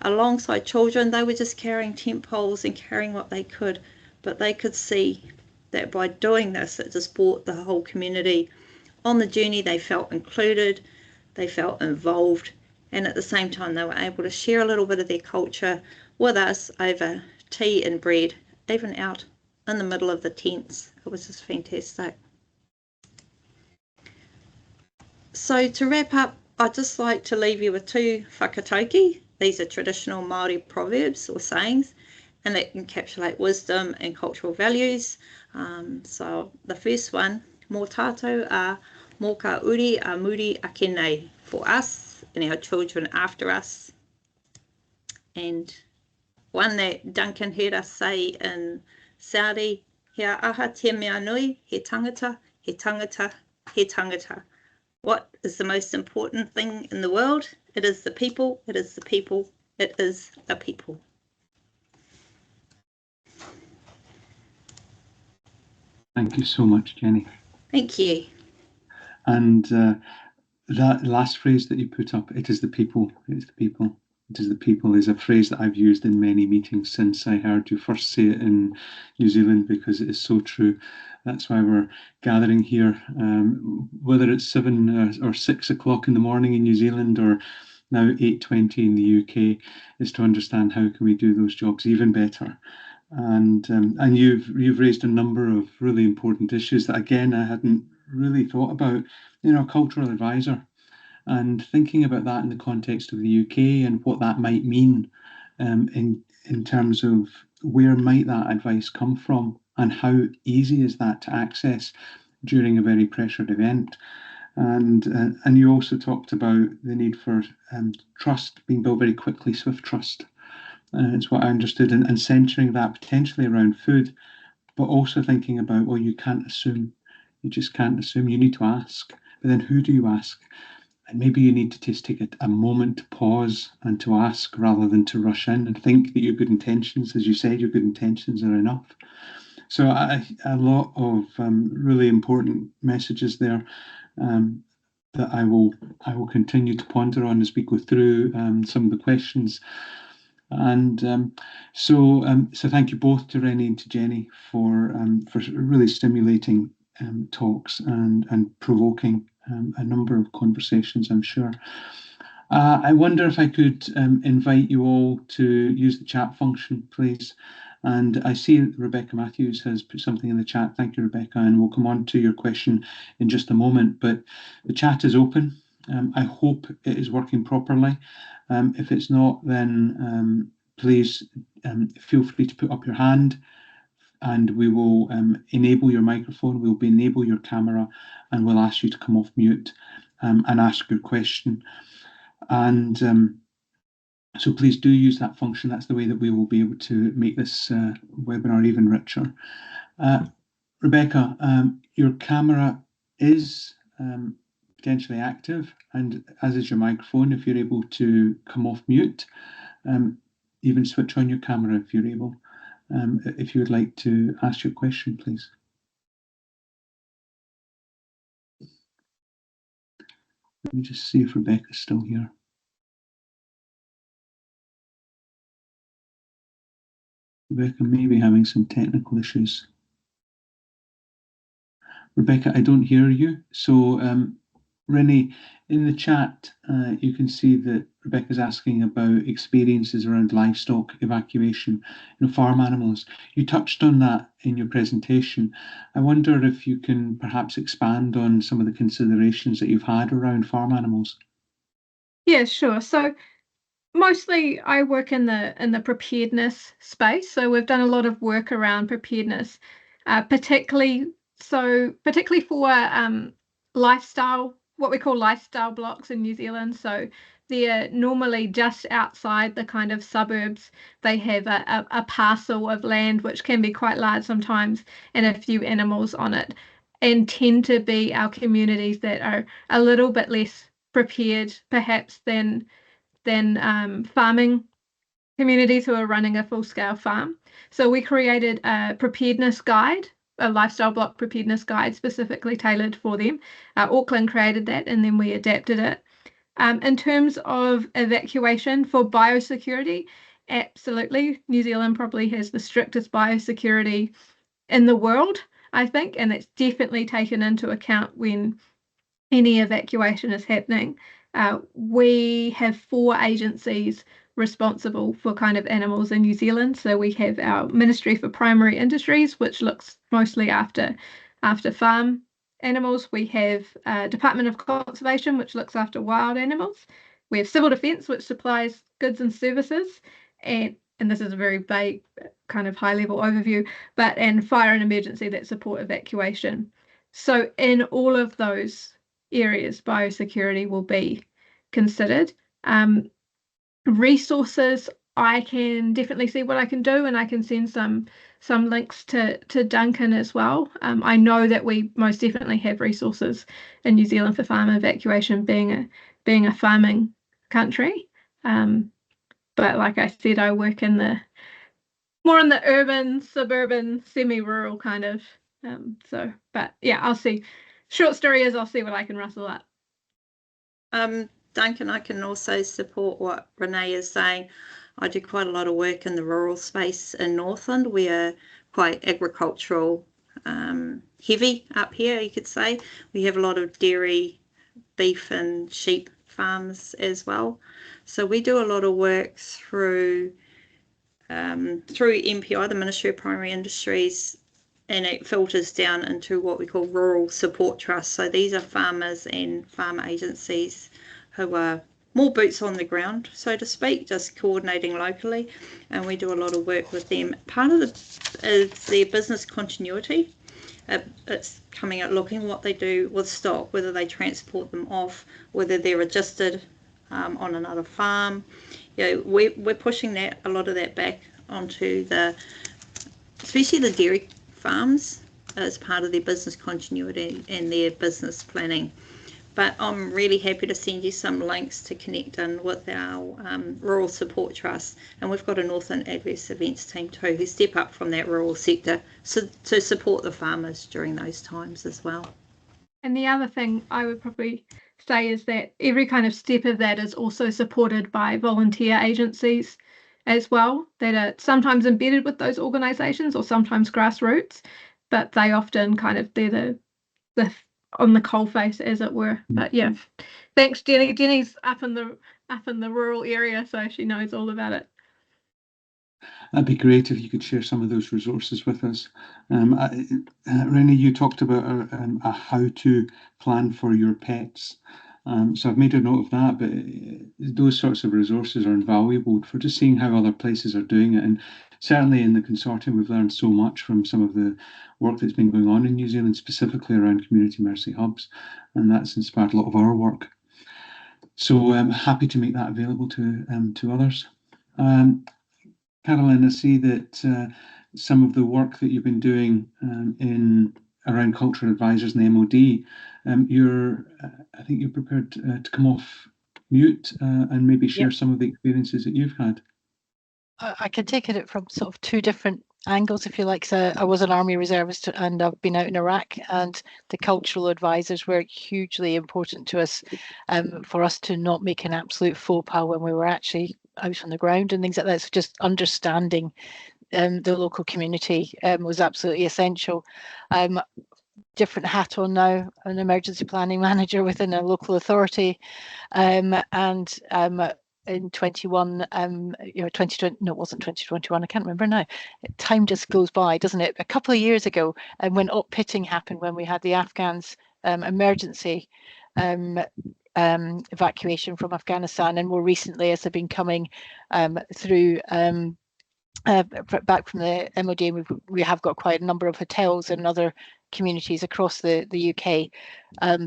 alongside children. They were just carrying tent poles and carrying what they could, but they could see that by doing this, it just brought the whole community on the journey. They felt included, they felt involved, and at the same time they were able to share a little bit of their culture with us over tea and bread, even out in the middle of the tents. It was just fantastic. So to wrap up, I'd just like to leave you with two whakatauki. These are traditional Māori proverbs or sayings, and they encapsulate wisdom and cultural values. So the first one, mō tātou a mō ka uri a muri a kenei, for us and our children after us. And one that Duncan heard us say in Saudi, he aha te mea nui, he tangata he tangata. What is the most important thing in the world? It is the people, it is the people, it is the people. Thank you so much, Jenny. Thank you. And that last phrase that you put up, it is the people, it is the people, it is the people, is a phrase that I've used in many meetings since I heard you first say it in New Zealand, because it is so true. That's why we're gathering here, whether it's 7 or 6 o'clock in the morning in New Zealand, or now 8:20 in the UK, is to understand how can we do those jobs even better. And you've raised a number of really important issues that, again, I hadn't really thought about. A cultural advisor, and thinking about that in the context of the UK and what that might mean, in terms of where might that advice come from, and how easy is that to access during a very pressured event. And you also talked about the need for trust being built very quickly, swift trust. It's what I understood, and centering that potentially around food, but also thinking about, well, you can't assume. You just can't assume. You need to ask. But then who do you ask? And maybe you need to just take a moment to pause and to ask, rather than to rush in and think that your good intentions, as you said, your good intentions are enough. So a lot of really important messages there, that I will continue to ponder on as we go through some of the questions. And so thank you both to Renee and to Jenny for really stimulating talks and provoking a number of conversations, I'm sure. I wonder if I could invite you all to use the chat function, please. And I see Rebecca Matthews has put something in the chat. Thank you, Rebecca. And we'll come on to your question in just a moment. But the chat is open. I hope it is working properly. If it's not, then please feel free to put up your hand, and we will enable your microphone, we'll enable your camera, and we'll ask you to come off mute and ask your question. And so please do use that function. That's the way that we will be able to make this webinar even richer. Rebecca, your camera is potentially active, and as is your microphone. If you're able to come off mute, even switch on your camera if you're able, if you would like to ask your question, please. Let me just see if Rebecca's still here. Rebecca may be having some technical issues. Rebecca, I don't hear you. So Renee, in the chat, you can see that Rebecca's asking about experiences around livestock evacuation, farm animals. You touched on that in your presentation. I wonder if you can perhaps expand on some of the considerations that you've had around farm animals. Yeah, sure. So mostly I work in the preparedness space. So we've done a lot of work around preparedness, particularly for lifestyle, what we call lifestyle blocks in New Zealand. So they're normally just outside the kind of suburbs. They have a parcel of land, which can be quite large sometimes, and a few animals on it, and tend to be our communities that are a little bit less prepared perhaps than farming communities who are running a full-scale farm. So we created a preparedness guide, a lifestyle block preparedness guide specifically tailored for them. Auckland created that, and then we adapted it. In terms of evacuation for biosecurity, absolutely. New Zealand probably has the strictest biosecurity in the world, I think, and it's definitely taken into account when any evacuation is happening. We have 4 agencies responsible for kind of animals in New Zealand. So we have our Ministry for Primary Industries, which looks mostly after farm animals. We have Department of Conservation, which looks after wild animals. We have Civil Defence, which supplies goods and services, and this is a very vague kind of high-level overview, and Fire and Emergency that support evacuation. So in all of those areas, biosecurity will be considered. Resources I can definitely see what I can do, and I can send some links to Duncan as well. I know that we most definitely have resources in New Zealand for farm evacuation, being a farming country. But like I said, I work in the more in the urban, suburban, semi-rural kind of. But yeah, I'll see. Short story is I'll see what I can rustle up. Duncan, I can also support what Renee is saying. I do quite a lot of work in the rural space in Northland. We are quite agricultural heavy up here, you could say. We have a lot of dairy, beef and sheep farms as well. So we do a lot of work through MPI, the Ministry of Primary Industries, and it filters down into what we call rural support trusts. So these are farmers and farm agencies who are more boots on the ground, so to speak, just coordinating locally, and we do a lot of work with them. Part of is their business continuity. It's coming out looking what they do with stock, whether they transport them off, whether they're registered on another farm. We're pushing a lot of that back onto especially the dairy farms, as part of their business continuity and their business planning. But I'm really happy to send you some links to connect in with our Rural Support Trust. And we've got a Northland Adverse Events team too, who step up from that rural sector to support the farmers during those times as well. And the other thing I would probably say is that every kind of step of that is also supported by volunteer agencies as well, that are sometimes embedded with those organisations or sometimes grassroots, but they often they're the on the coalface, as it were. But yeah, thanks, Jenny. Jenny's up in the rural area, so she knows all about it. That'd be great if you could share some of those resources with us. Renee, you talked about a how-to plan for your pets. So I've made a note of that, but those sorts of resources are invaluable for just seeing how other places are doing it. And certainly in the consortium, we've learned so much from some of the work that's been going on in New Zealand, specifically around community mercy hubs, and that's inspired a lot of our work. So I'm happy to make that available to others. Caroline, I see that some of the work that you've been doing around cultural advisors and the MOD, I think you're prepared to come off mute and maybe share some of the experiences that you've had. I can take it from sort of two different angles, if you like. So I was an army reservist and I've been out in Iraq, and the cultural advisors were hugely important to us, for us to not make an absolute faux pas when we were actually out on the ground and things like that. So just understanding the local community was absolutely essential. Different hat on now, an emergency planning manager within a local authority, and in 21, 2020, no, it wasn't 2021, I can't remember now. Time just goes by, doesn't it? A couple of years ago, and when up-pitting happened, when we had the Afghans emergency evacuation from Afghanistan, and more recently, as they've been coming through back from the MOD, we have got quite a number of hotels and other communities across the UK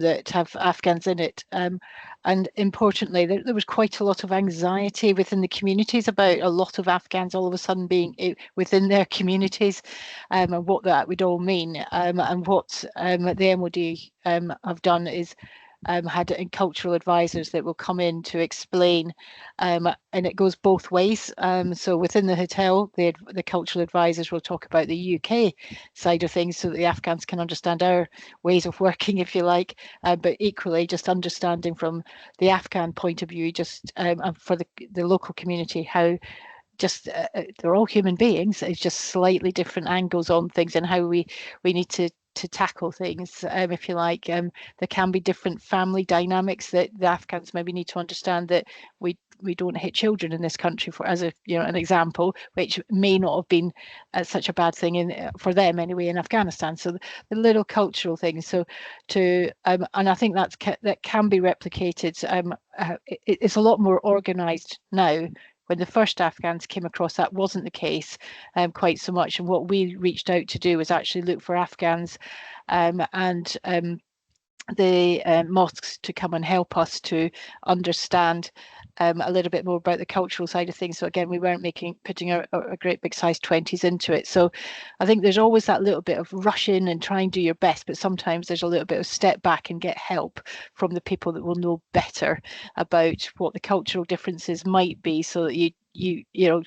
that have Afghans in it, and importantly there was quite a lot of anxiety within the communities about a lot of Afghans all of a sudden being within their communities, and what that would all mean, and what the MOD have done is had cultural advisors that will come in to explain, and it goes both ways. So within the hotel, the cultural advisors will talk about the UK side of things so that the Afghans can understand our ways of working, if you like, but equally just understanding from the Afghan point of view, just for the local community, how just they're all human beings. It's just slightly different angles on things and how we need to tackle things, if you like. There can be different family dynamics that the Afghans maybe need to understand, that we don't hit children in this country, for as a an example, which may not have been such a bad thing for them anyway in Afghanistan. So the little cultural things. So and I think that can be replicated. It's a lot more organised now. When the first Afghans came across, that wasn't the case quite so much. And what we reached out to do was actually look for Afghans and the mosques to come and help us to understand a little bit more about the cultural side of things. So again, we weren't putting a great big size 20s into it. So I think there's always that little bit of rush in and try and do your best, but sometimes there's a little bit of step back and get help from the people that will know better about what the cultural differences might be, so that you know,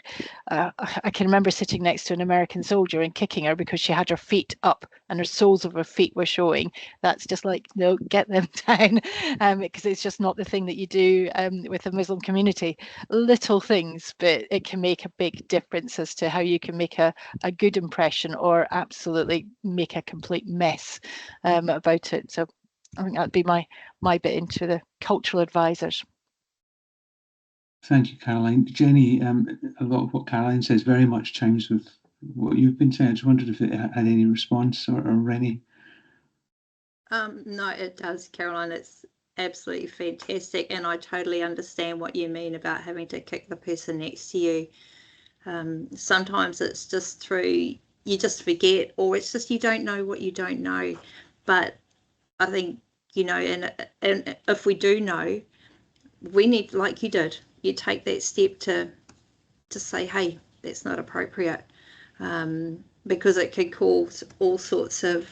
I can remember sitting next to an American soldier and kicking her because she had her feet up and her soles of her feet were showing. That's just like, no, get them down, because it's just not the thing that you do with the Muslim community. Little things, but it can make a big difference as to how you can make a good impression or absolutely make a complete mess about it. So I think that'd be my bit into the cultural advisors. Thank you, Caroline. Jenny, a lot of what Caroline says very much chimes with what you've been saying. I just wondered if it had any response, or Renee. No, it does, Caroline. It's absolutely fantastic, and I totally understand what you mean about having to kick the person next to you. Sometimes it's just through, you just forget, or it's just you don't know what you don't know. But I think, you know, and if we do know, we need, like you did, you take that step to say, hey, that's not appropriate, because it could cause all sorts of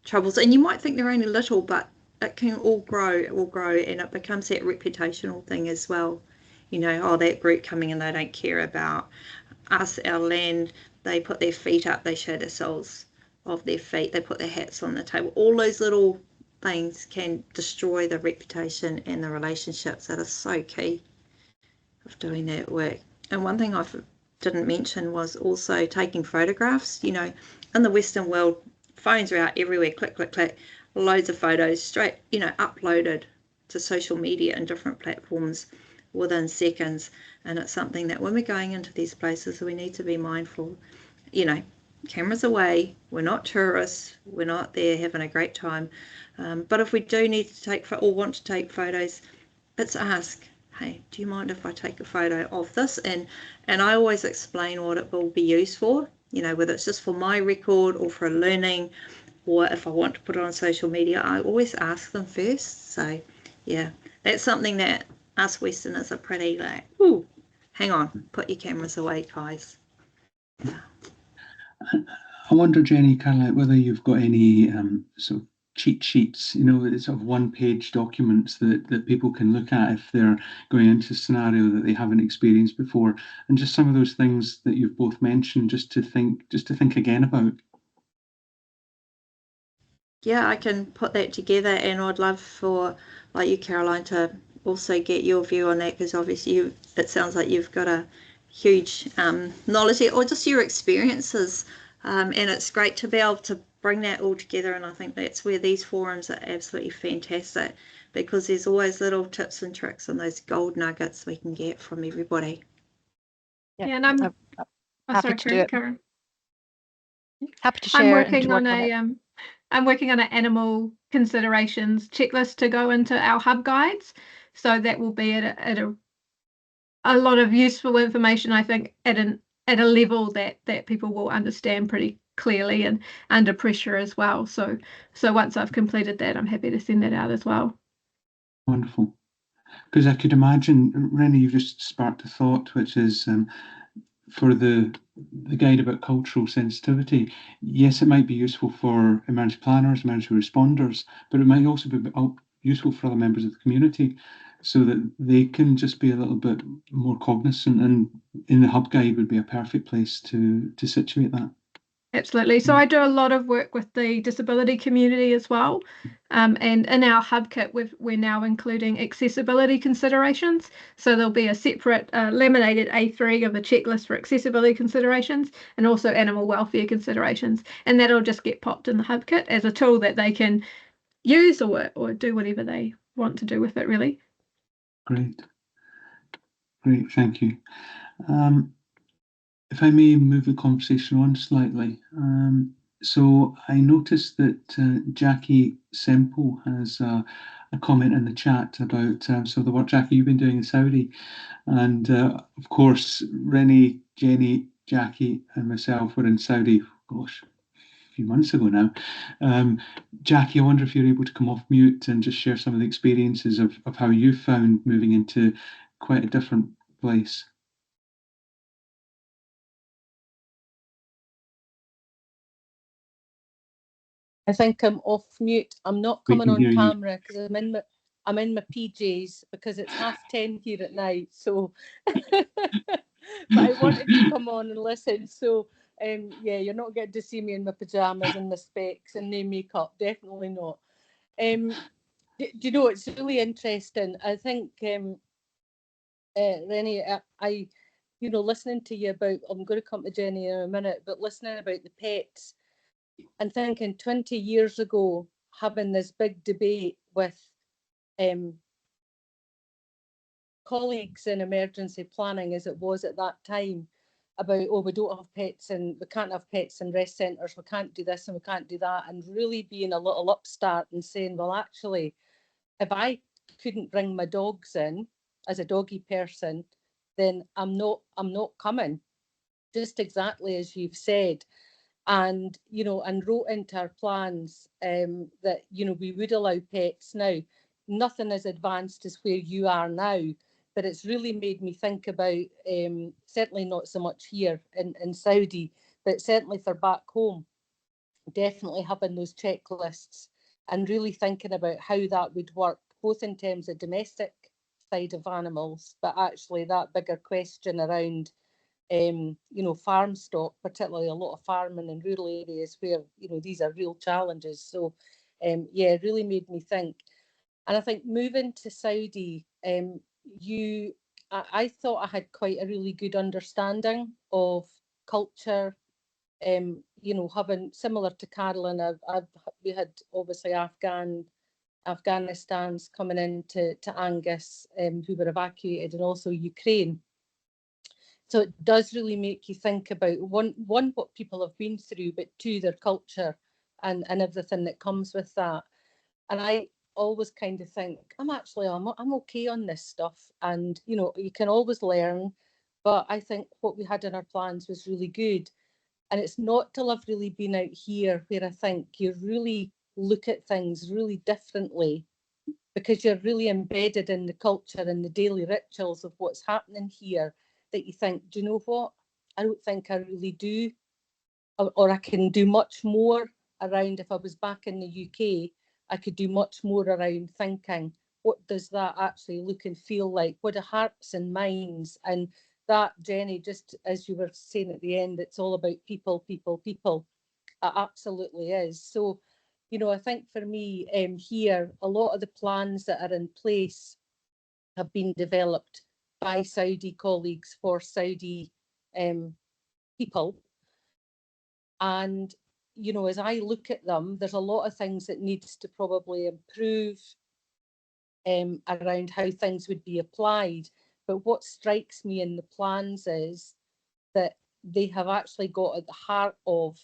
troubles. And you might think they're only little, but it can all grow, and it becomes that reputational thing as well. You know, oh, that group coming in, they don't care about us, our land. They put their feet up, they show the soles of their feet, they put their hats on the table. All those little things can destroy the reputation and the relationships that are so key of doing that work. And one thing I didn't mention was also taking photographs. You know, in the Western world, phones are out everywhere, click, click, click, loads of photos straight, you know, uploaded to social media and different platforms within seconds. And it's something that when we're going into these places, we need to be mindful. You know, cameras away, we're not tourists, we're not there having a great time. But if we do need to take or want to take photos, let's ask, hey, do you mind if I take a photo of this? And I always explain what it will be used for, you know, whether it's just for my record or for learning, or if I want to put it on social media, I always ask them first. So yeah, that's something that us Westerners are pretty like, ooh, hang on, put your cameras away, guys. Yeah. I wonder, Jenny, Caroline, whether you've got any sort of cheat sheets, you know, sort of one-page documents that people can look at if they're going into a scenario that they haven't experienced before, and just some of those things that you've both mentioned, just to think again about. Yeah, I can put that together, and I'd love for, like you, Caroline, to also get your view on that, because obviously it sounds like you've got a huge knowledge, or just your experiences, and it's great to be able to bring that all together. And I think that's where these forums are absolutely fantastic, because there's always little tips and tricks and those gold nuggets we can get from everybody. Yeah, and I'm happy to do it. Karen. Happy to share. I'm working on an animal considerations checklist to go into our hub guides, so that will be at a lot of useful information, I think, at a level that people will understand pretty clearly and under pressure as well. So once I've completed that, I'm happy to send that out as well. Wonderful. Because I could imagine, Renee, you've just sparked a thought, which is for the guide about cultural sensitivity. Yes, it might be useful for emergency planners, emergency responders, but it might also be useful for other members of the community, so that they can just be a little bit more cognizant, and in the hub guide would be a perfect place to situate that. Absolutely. So I do a lot of work with the disability community as well. And in our hub kit, we're now including accessibility considerations. So there'll be a separate laminated A3 of a checklist for accessibility considerations, and also animal welfare considerations. And that'll just get popped in the hub kit as a tool that they can use or do whatever they want to do with it, really. Great, thank you. If I may move the conversation on slightly. So I noticed that Jackie Semple has a comment in the chat about the work, Jackie, you've been doing in Saudi. And of course, Renee, Jenny, Jackie and myself were in Saudi, gosh, few months ago now. Jackie, I wonder if you're able to come off mute and just share some of the experiences of how you found moving into quite a different place. I think I'm off mute. I'm not We coming can on hear you. camera because I'm in my PJs because it's 10:30 here at night. So, but I wanted to come on and listen. So, yeah, you're not getting to see me in my pajamas and my specs and no makeup. Definitely not. Do you know, it's really interesting. I think, Renee, I, you know, listening to you about, I'm going to come to Jenny in a minute, but listening about the pets and thinking 20 years ago, having this big debate with colleagues in emergency planning as it was at that time about, oh, we don't have pets and we can't have pets in rest centres, we can't do this and we can't do that, and really being a little upstart and saying, well, actually, if I couldn't bring my dogs in as a doggy person, then I'm not coming, just exactly as you've said. And, you know, and wrote into our plans that, you know, we would allow pets. Now, nothing as advanced as where you are now, but it's really made me think about, certainly not so much here in Saudi, but certainly for back home, definitely having those checklists and really thinking about how that would work, both in terms of domestic side of animals, but actually that bigger question around you know, farm stock, particularly a lot of farming in rural areas where, you know, these are real challenges. So, yeah, it really made me think. And I think moving to Saudi, I thought I had quite a really good understanding of culture. You know, having similar to Carolyn, we had obviously Afghanistan's coming in to Angus, who were evacuated, and also Ukraine. So it does really make you think about one what people have been through, but two, their culture and everything that comes with that. And I always kind of think I'm okay on this stuff, and you know, you can always learn. But I think what we had in our plans was really good, and it's not till I've really been out here where I think you really look at things really differently, because you're really embedded in the culture and the daily rituals of what's happening here, that you think, do you know what? I don't think I really do, or I can do much more around. If I was back in the UK, I could do much more around thinking, what does that actually look and feel like? What are hearts and minds? And that, Jenny, just as you were saying at the end, it's all about people, people, people. It absolutely is. So, you know, I think for me here, a lot of the plans that are in place have been developed by Saudi colleagues for Saudi people. And, you know, as I look at them, there's a lot of things that needs to probably improve around how things would be applied. But what strikes me in the plans is that they have actually got at the heart of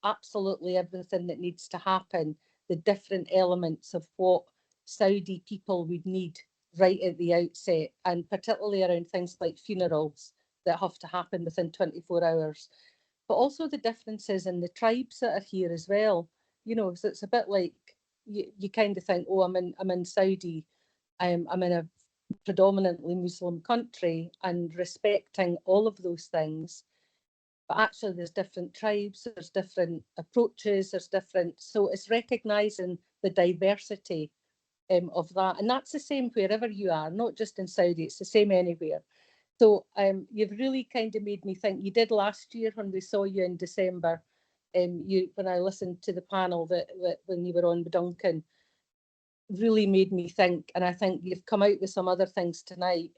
absolutely everything that needs to happen, the different elements of what Saudi people would need right at the outset, and particularly around things like funerals that have to happen within 24 hours. But also the differences in the tribes that are here as well. You know, so it's a bit like you kind of think, oh, I'm in Saudi, I'm in a predominantly Muslim country, and respecting all of those things. But actually there's different tribes, there's different approaches, there's different, so it's recognising the diversity of that. And that's the same wherever you are, not just in Saudi, it's the same anywhere. So you've really kind of made me think. You did last year when we saw you in December, when I listened to the panel that when you were on with Duncan, really made me think. And I think you've come out with some other things tonight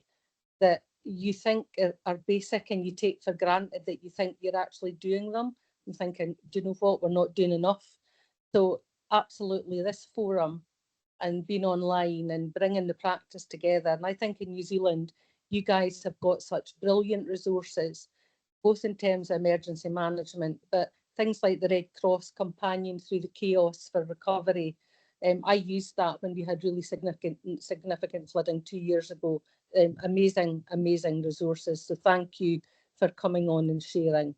that you think are basic and you take for granted, that you think you're actually doing them. I'm thinking, do you know what, we're not doing enough. So absolutely, this forum and being online and bringing the practice together. And I think in New Zealand, you guys have got such brilliant resources, both in terms of emergency management, but things like the Red Cross companion through the chaos for recovery. I used that when we had really significant flooding 2 years ago. Amazing resources. So thank you for coming on and sharing.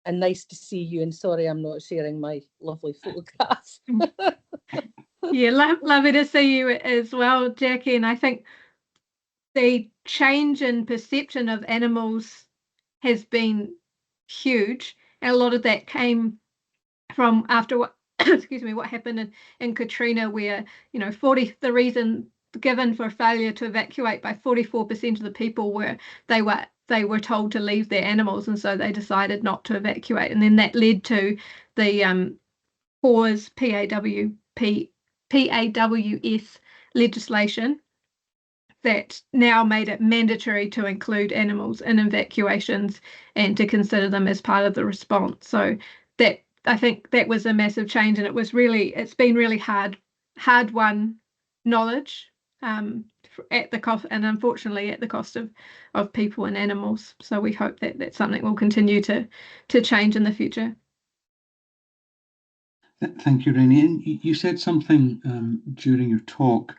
and nice to see you. And sorry, I'm not sharing my lovely photograph. Yeah, lovely to see you as well, Jackie. And I think the change in perception of animals has been huge. And a lot of that came from after what excuse me, what happened in Katrina, where, you know, the reason given for failure to evacuate by 44% of the people were they were told to leave their animals, and so they decided not to evacuate. And then that led to the PAWS, PAWS legislation that now made it mandatory to include animals in evacuations and to consider them as part of the response. So that, I think that was a massive change, and it's been really hard won knowledge at the cost, and unfortunately at the cost of people and animals. So we hope that that's something will continue to change in the future. Thank you, Renee. And you said something during your talk,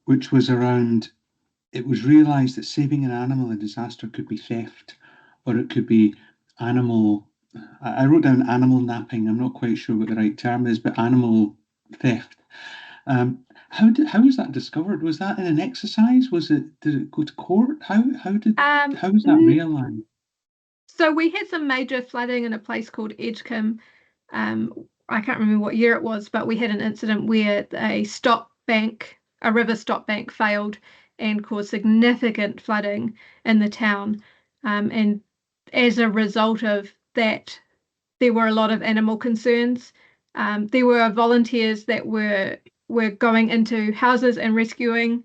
which was around, it was realised that saving an animal in disaster could be theft, or it could be animal, I wrote down animal napping. I'm not quite sure what the right term is, but animal theft. How was that discovered? Was that in an exercise? Did it go to court? How was that realised? So we had some major flooding in a place called Edgecombe. I can't remember what year it was, but we had an incident where a river stop bank failed and caused significant flooding in the town. And as a result of that, there were a lot of animal concerns. There were volunteers that were going into houses and rescuing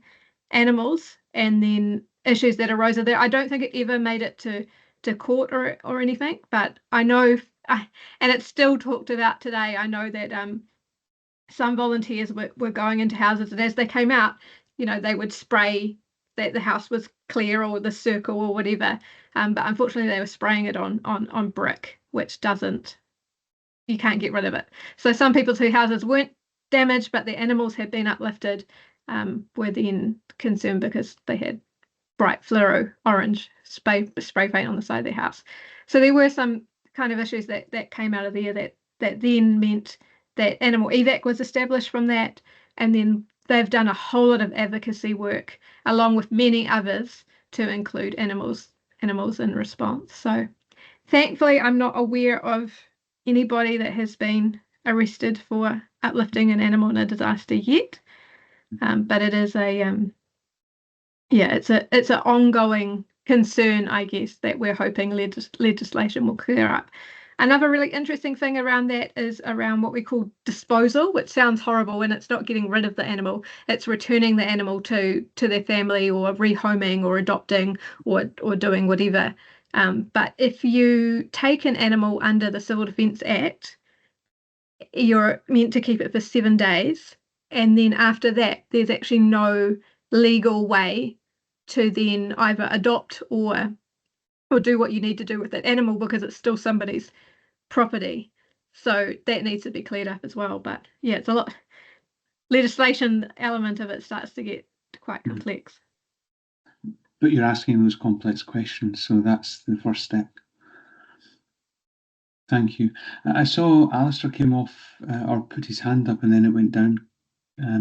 animals, and then issues that arose there. I don't think it ever made it to court or anything, but I know, and it's still talked about today, I know that some volunteers were going into houses, and as they came out, you know, they would spray that the house was clear or the circle or whatever, but unfortunately they were spraying it on brick, which you can't get rid of it. So some people's houses weren't damaged, but the animals had been uplifted, were then concerned because they had bright fluoro orange spray paint on the side of their house. So there were some kind of issues that came out of there that then meant that animal evac was established from that, and then they've done a whole lot of advocacy work along with many others to include animals in response. So thankfully I'm not aware of anybody that has been arrested for uplifting an animal in a disaster yet, but it is it's an ongoing concern, I guess, that we're hoping legislation will clear up. Another really interesting thing around that is around what we call disposal, which sounds horrible, and it's not getting rid of the animal, it's returning the animal to their family, or rehoming, or adopting, or doing whatever. But if you take an animal under the Civil Defence Act, you're meant to keep it for 7 days, and then after that there's actually no legal way to then either adopt or do what you need to do with that animal, because it's still somebody's property. So that needs to be cleared up as well. But yeah, it's a lot. Legislation element of it starts to get quite complex. But you're asking those complex questions, so that's the first step. Thank you. I saw Alistair came off or put his hand up, and then it went down.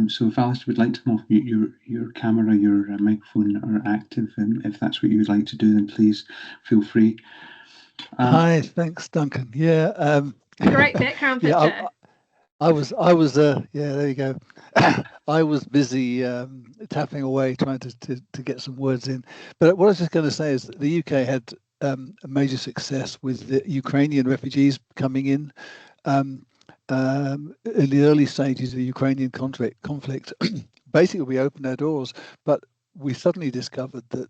So if Alistair would like to come off mute, your camera, your microphone are active, and if that's what you would like to do, then please feel free. Hi, thanks, Duncan. Yeah. Great background picture. Yeah, I was yeah, there you go. I was busy tapping away trying to get some words in. But what I was just going to say is that the UK had a major success with the Ukrainian refugees coming in. In the early stages of the Ukrainian conflict, basically we opened our doors, but we suddenly discovered that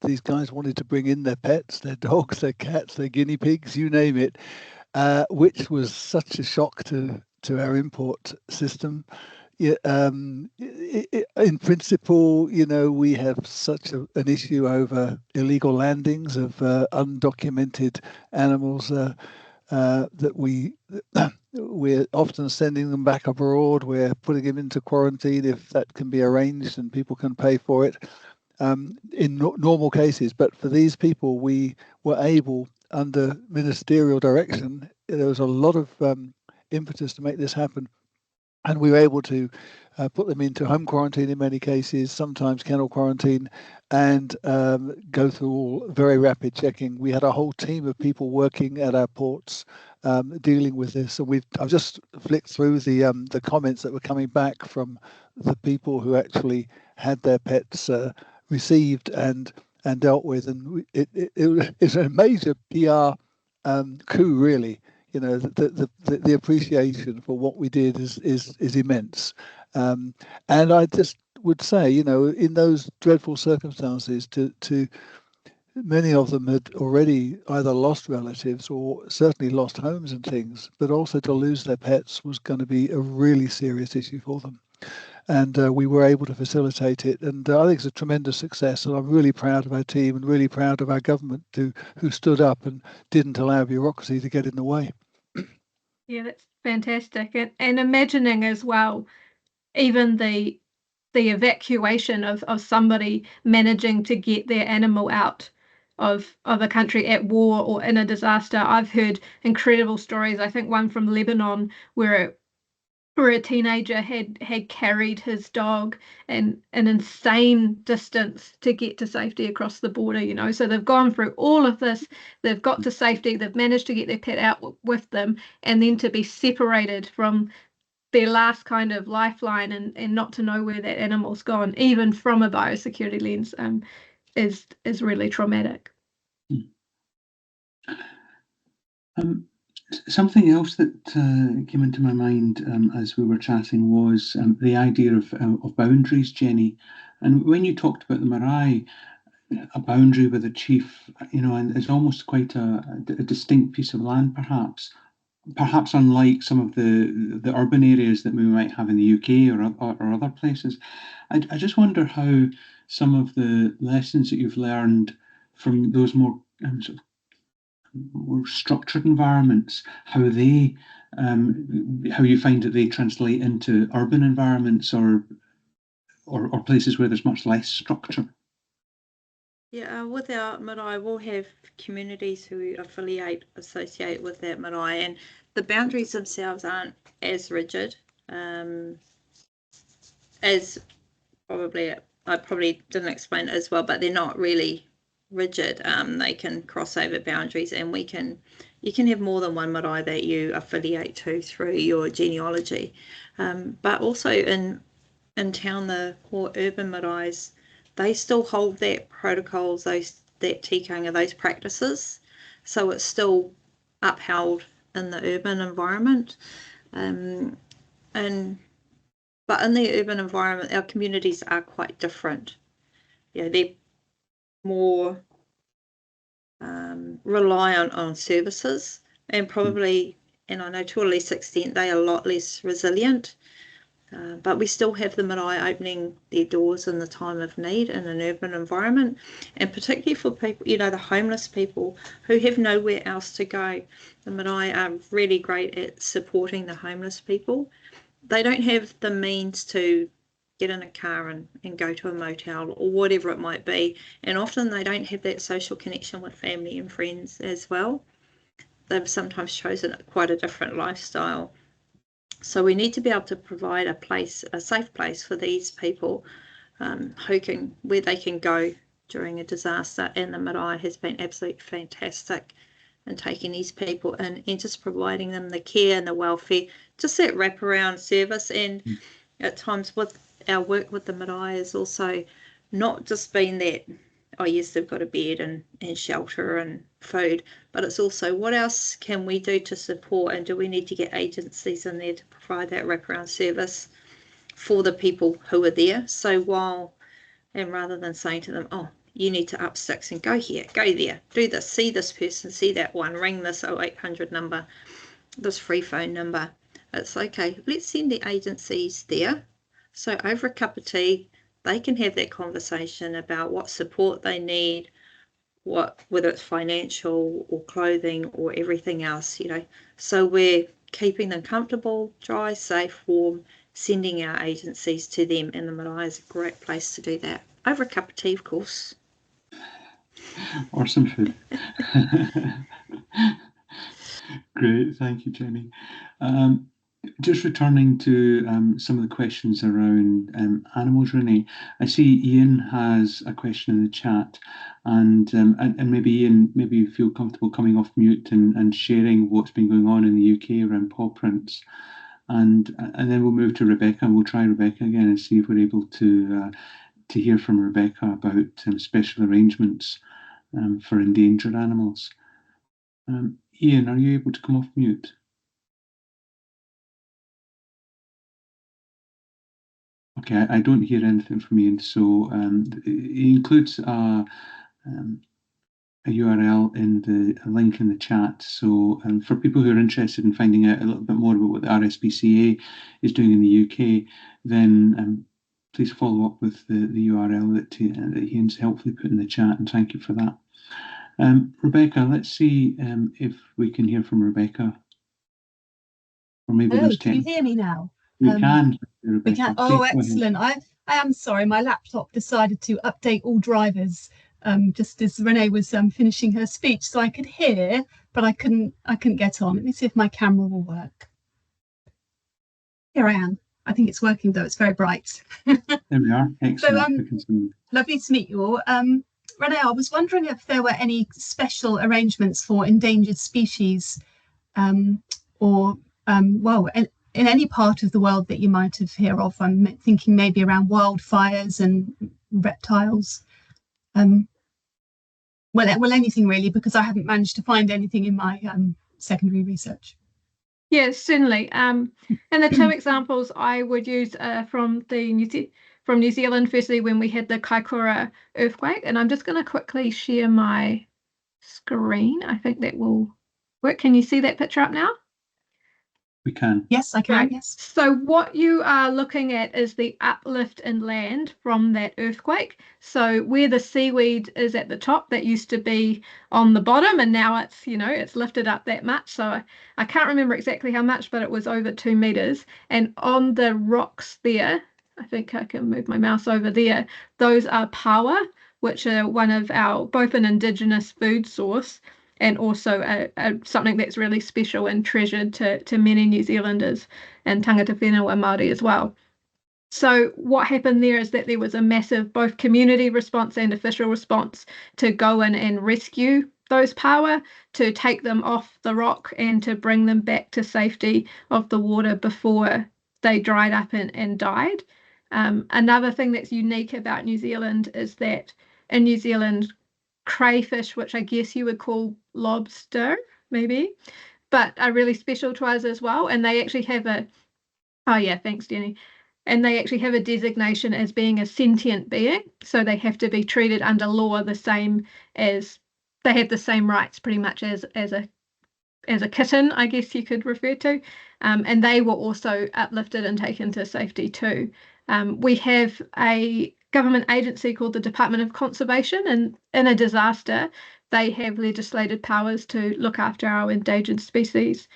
these guys wanted to bring in their pets, their dogs, their cats, their guinea pigs, you name it, which was such a shock to our import system. In principle, you know, we have such an issue over illegal landings of undocumented animals that we're often sending them back abroad. We're putting them into quarantine if that can be arranged and people can pay for it in normal cases. But for these people, we were able, under ministerial direction, there was a lot of impetus to make this happen. And we were able to put them into home quarantine in many cases, sometimes kennel quarantine, and go through all very rapid checking. We had a whole team of people working at our ports dealing with this. And I've just flicked through the comments that were coming back from the people who actually had their pets received and dealt with. And it's a major PR coup, really. You know, the appreciation for what we did is immense. And I just would say, you know, in those dreadful circumstances, to many of them had already either lost relatives or certainly lost homes and things, but also to lose their pets was going to be a really serious issue for them. And we were able to facilitate it. And I think it's a tremendous success. And I'm really proud of our team and really proud of our government who stood up and didn't allow bureaucracy to get in the way. Yeah, that's fantastic. And imagining as well, even the evacuation of somebody managing to get their animal out of a country at war or in a disaster. I've heard incredible stories. I think one from Lebanon where a teenager had carried his dog an insane distance to get to safety across the border, you know. So they've gone through all of this, they've got to safety, they've managed to get their pet out with them, and then to be separated from their last kind of lifeline and not to know where that animal's gone, even from a biosecurity lens, is really traumatic. Something else that came into my mind as we were chatting was the idea of boundaries, Jenny. And when you talked about the marae, a boundary with a chief, you know, and is almost quite a distinct piece of land, perhaps unlike some of the urban areas that we might have in the UK or other places. I just wonder how some of the lessons that you've learned from those more sort of more structured environments, how you find that they translate into urban environments or places where there's much less structure. Yeah, with our marae, we'll have communities who associate with that marae, and the boundaries themselves aren't as rigid as I probably didn't explain it as well, but they're not really rigid. They can cross over boundaries, and you can have more than one marae that you affiliate to through your genealogy. But also in town, the more urban maraes, they still hold that protocols, that tikanga, those practices. So it's still upheld in the urban environment. But in the urban environment, our communities are quite different. Yeah, they're more reliant on services, and probably, and I know to a less extent, they are a lot less resilient. But we still have the marae opening their doors in the time of need in an urban environment, and particularly for people, you know, the homeless people who have nowhere else to go. The marae are really great at supporting the homeless people. They don't have the means to get in a car and go to a motel or whatever it might be, and often they don't have that social connection with family and friends as well. They've sometimes chosen quite a different lifestyle. So we need to be able to provide a safe place for these people where they can go during a disaster, and the marae has been absolutely fantastic in taking these people in and just providing them the care and the welfare, just that wraparound service. And at times with our work with the marae is also not just been that, oh yes, they've got a bed and shelter and food, but it's also what else can we do to support, and do we need to get agencies in there to provide that wraparound service for the people who are there. So rather than saying to them, oh, you need to up sticks and go here, go there, do this, see this person, see that one, ring this 0800 number, this free phone number. It's okay, let's send the agencies there. So over a cup of tea, they can have that conversation about what support they need, whether it's financial or clothing or everything else, you know. So we're keeping them comfortable, dry, safe, warm, sending our agencies to them, and the marae is a great place to do that. Over a cup of tea, of course. Or some food. Great, thank you, Jenny. Just returning to some of the questions around animals, Renee. I see Ian has a question in the chat, and maybe Ian, maybe you feel comfortable coming off mute and sharing what's been going on in the UK around paw prints, and then we'll move to Rebecca, and we'll try Rebecca again and see if we're able to hear from Rebecca about special arrangements for endangered animals. Ian, are you able to come off mute? Okay, I don't hear anything from Ian, so it includes a URL in a link in the chat. So for people who are interested in finding out a little bit more about what the RSPCA is doing in the UK, then please follow up with the URL that Ian's helpfully put in the chat, and thank you for that. Rebecca, let's see if we can hear from Rebecca. Or maybe Hello, there's can you hear me now? We can, Rebecca. We can. Oh, excellent. I am sorry, my laptop decided to update all drivers just as Renee was finishing her speech, so I could hear, but I couldn't get on. Let me see if my camera will work. Here I am. I think it's working though. It's very bright. There we are. Excellent. So, lovely to meet you all. Renee, I was wondering if there were any special arrangements for endangered species or in any part of the world that you might have heard of. I'm thinking maybe around wildfires and reptiles. Well, anything really, because I haven't managed to find anything in my secondary research. Yes, certainly. And the two examples I would use from New Zealand, firstly, when we had the Kaikoura earthquake, and I'm just going to quickly share my screen. I think that will work. Can you see that picture up now? We can. Yes, I can. Right. Yes. So what you are looking at is the uplift in land from that earthquake. So where the seaweed is at the top, that used to be on the bottom, and now it's, it's lifted up that much. So I can't remember exactly how much, but it was over 2 meters. And on the rocks there, I think I can move my mouse over there, those are paua, which are one of our, both an indigenous food source and also something that's really special and treasured to many New Zealanders and tangata whenua Māori as well. So what happened there is that there was a massive both community response and official response to go in and rescue those paua, to take them off the rock and to bring them back to safety of the water before they dried up and died. Another thing that's unique about New Zealand is that in New Zealand, crayfish, which I guess you would call lobster, maybe, but are really special to us as well. And they actually have thanks, Jenny. And they actually have a designation as being a sentient being. So they have to be treated under law the same as, they have the same rights pretty much as a kitten, I guess you could refer to. And they were also uplifted and taken to safety too. We have a government agency called the Department of Conservation, and in a disaster they have legislated powers to look after our endangered species.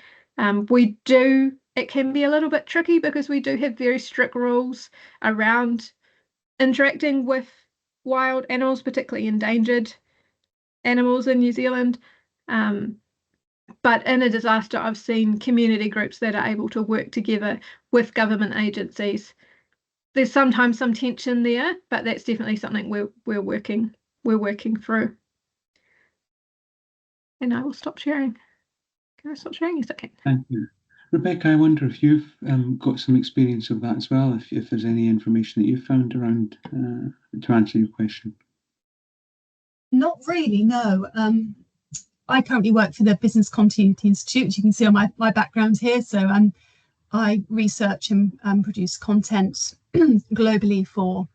It can be a little bit tricky because we do have very strict rules around interacting with wild animals, particularly endangered animals in New Zealand. But in a disaster, I've seen community groups that are able to work together with government agencies. There's sometimes some tension there, but that's definitely something we're working through. And I will stop sharing. Can I stop sharing? Yes, I can. Thank you. Rebecca, I wonder if you've got some experience of that as well, if there's any information that you've found around to answer your question. Not really, no. I currently work for the Business Continuity Institute. You can see on my background here. So I research and produce content globally for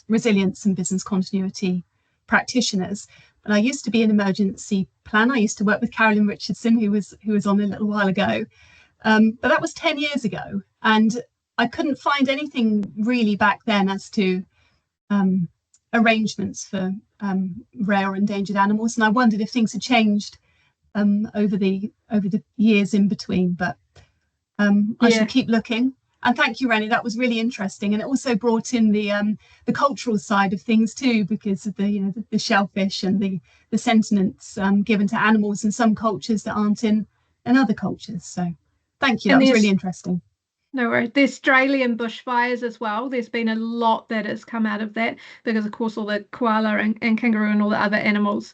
resilience and business continuity practitioners. And I used to be an emergency planner. I used to work with Carolyn Richardson, who was on a little while ago. But that was 10 years ago. And I couldn't find anything really back then as to arrangements for rare or endangered animals. And I wondered if things had changed over the years in between. But I shall keep looking. And thank you, Rennie. That was really interesting, and it also brought in the cultural side of things too, because of the shellfish and the sentiments given to animals in some cultures that aren't in other cultures. So, thank you. That was really interesting. No worries. The Australian bushfires as well. There's been a lot that has come out of that because, of course, all the koala and kangaroo and all the other animals,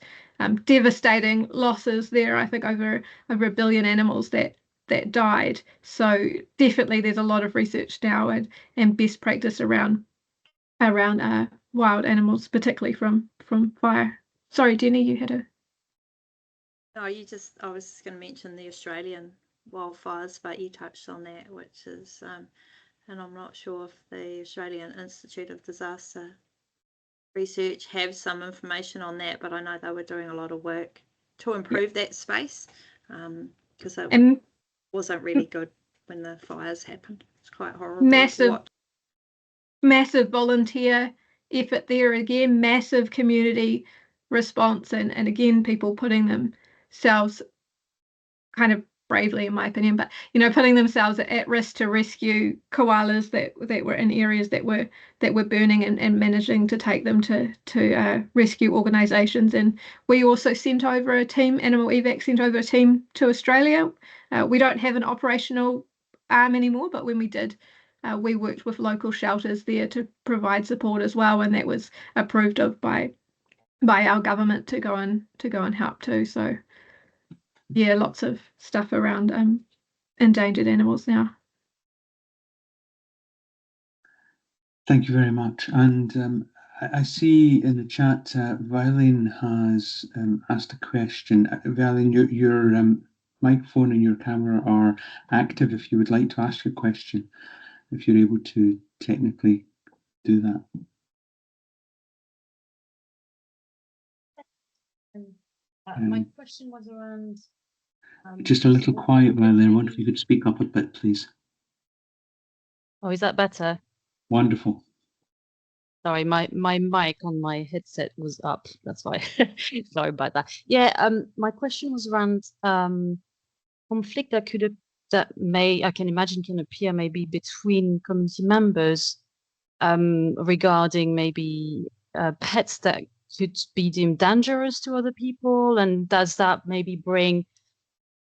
devastating losses there. I think over 1 billion animals that died. So definitely there's a lot of research now and best practice around wild animals, particularly from fire. Sorry, Jenny, you had a... No, I was just going to mention the Australian wildfires, but you touched on that, which is, and I'm not sure if the Australian Institute of Disaster Research have some information on that, but I know they were doing a lot of work to improve that space, because it wasn't really good when the fires happened. It's quite horrible. Massive volunteer effort there again, massive community response, and again people putting themselves kind of bravely, in my opinion, but putting themselves at risk to rescue koalas that were in areas that were burning, and managing to take them to rescue organisations. And we also sent over a team, Animal Evac sent over a team to Australia. We don't have an operational arm anymore, but when we did, we worked with local shelters there to provide support as well, and that was approved of by our government to go and help too. So yeah, lots of stuff around endangered animals now. Thank you very much. And I see in the chat, Violin has asked a question. Violin, your microphone and your camera are active if you would like to ask your question, if you're able to technically do that. My question was around... just a little quiet, Violin. I wonder if you could speak up a bit, please. Oh, is that better? Wonderful. Sorry, my mic on my headset was up. That's why. Sorry about that. Yeah, my question was around conflict that I can imagine can appear maybe between community members regarding maybe pets that could be deemed dangerous to other people, and does that maybe bring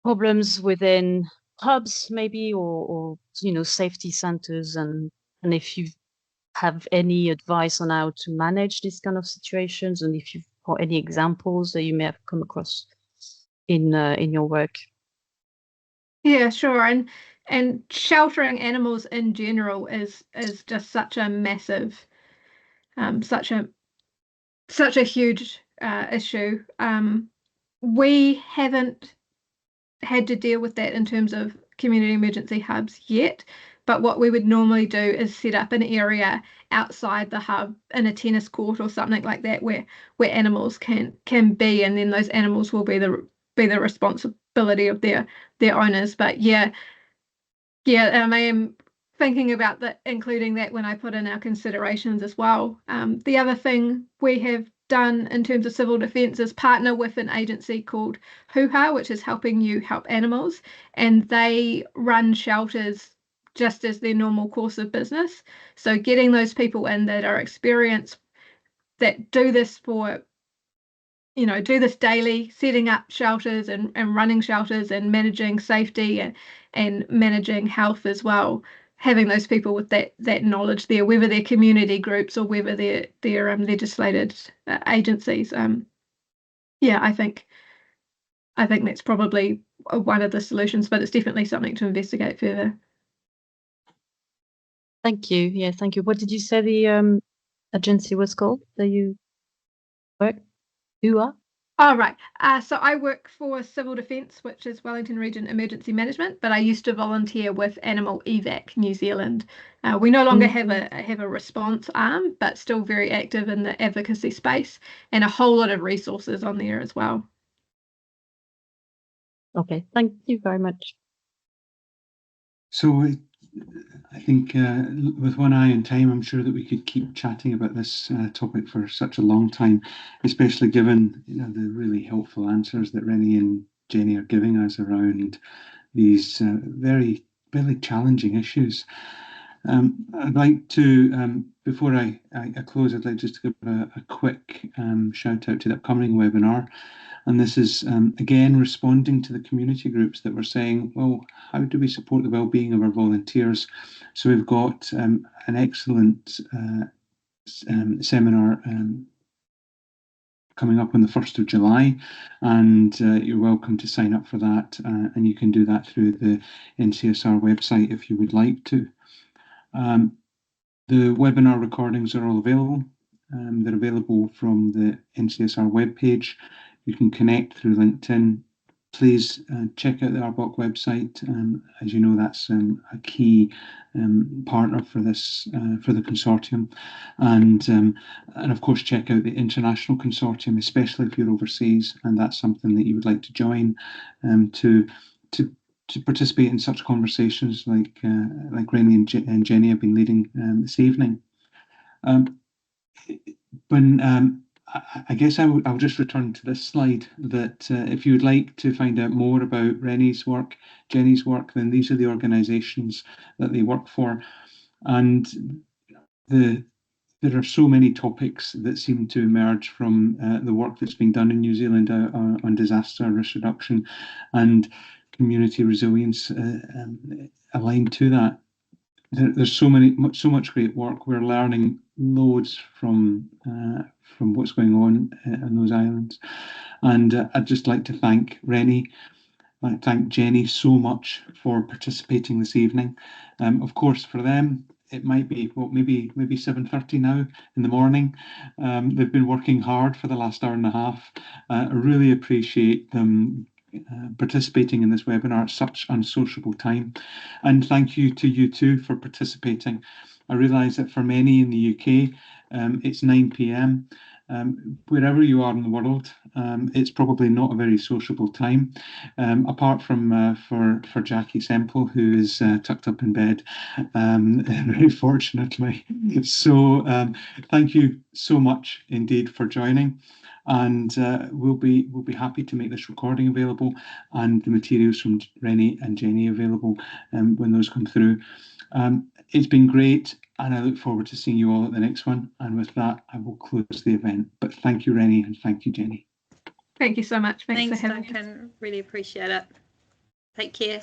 problems within hubs maybe, or safety centers, and if you have any advice on how to manage these kind of situations, and if you've got any examples that you may have come across in your work. Yeah, sure. And sheltering animals in general is just such a massive, such a huge issue. We haven't had to deal with that in terms of community emergency hubs yet, but what we would normally do is set up an area outside the hub in a tennis court or something like that where animals can be, and then those animals will be the responsibility of their owners. But yeah, I am thinking about that, including that when I put in our considerations as well. The other thing we have done in terms of civil defence is partner with an agency called Huha, which is Helping You Help Animals, and they run shelters just as their normal course of business. So getting those people in that are experienced, that do this daily, setting up shelters and running shelters and managing safety and managing health as well, having those people with that knowledge there, whether they're community groups or whether they're legislated agencies. Yeah, I think that's probably one of the solutions, but it's definitely something to investigate further. Thank you. Yeah, thank you. What did you say the agency was called that you work? Huha? Oh, right. So I work for Civil Defence, which is Wellington Region Emergency Management, but I used to volunteer with Animal Evac New Zealand. We no longer have a response arm, but still very active in the advocacy space, and a whole lot of resources on there as well. Okay, thank you very much. So I think with one eye on time, I'm sure that we could keep chatting about this topic for such a long time, especially given the really helpful answers that Renee and Jenny are giving us around these very, really challenging issues. I'd like to, before I close, I'd like just to give a quick shout out to the upcoming webinar. And this is, again, responding to the community groups that were saying, well, how do we support the well-being of our volunteers? So we've got an excellent seminar coming up on the 1st of July, and you're welcome to sign up for that, and you can do that through the NCSR website if you would like to. The webinar recordings are all available. They're available from the NCSR webpage. You can connect through LinkedIn. Please check out the RBOC website. As you know, that's a key partner for this for the consortium, and of course check out the international consortium, especially if you're overseas and that's something that you would like to join, to participate in such conversations like Renee and Jenny have been leading this evening. I guess I'll just return to this slide, that if you would like to find out more about Renee's work, Jenny's work, then these are the organisations that they work for. And there are so many topics that seem to emerge from the work that's being done in New Zealand on disaster risk reduction and community resilience aligned to that. There's so much great work. We're learning loads from what's going on those islands, and I'd just like to thank Renee, thank Jenny so much for participating this evening. Of course, for them it might be maybe 7:30 now in the morning. They've been working hard for the last hour and a half. I really appreciate them participating in this webinar at such unsociable time, and thank you to you too for participating. I realise that for many in the UK it's 9 p.m. Wherever you are in the world, it's probably not a very sociable time, apart from for Jackie Semple, who is tucked up in bed, very fortunately. So thank you so much indeed for joining. And we'll be happy to make this recording available and the materials from Renee and Jenny available when those come through. It's been great, and I look forward to seeing you all at the next one. And with that, I will close the event. But thank you, Renee, and thank you, Jenny. Thank you so much. Thanks, for having Duncan. Really appreciate it. Take care.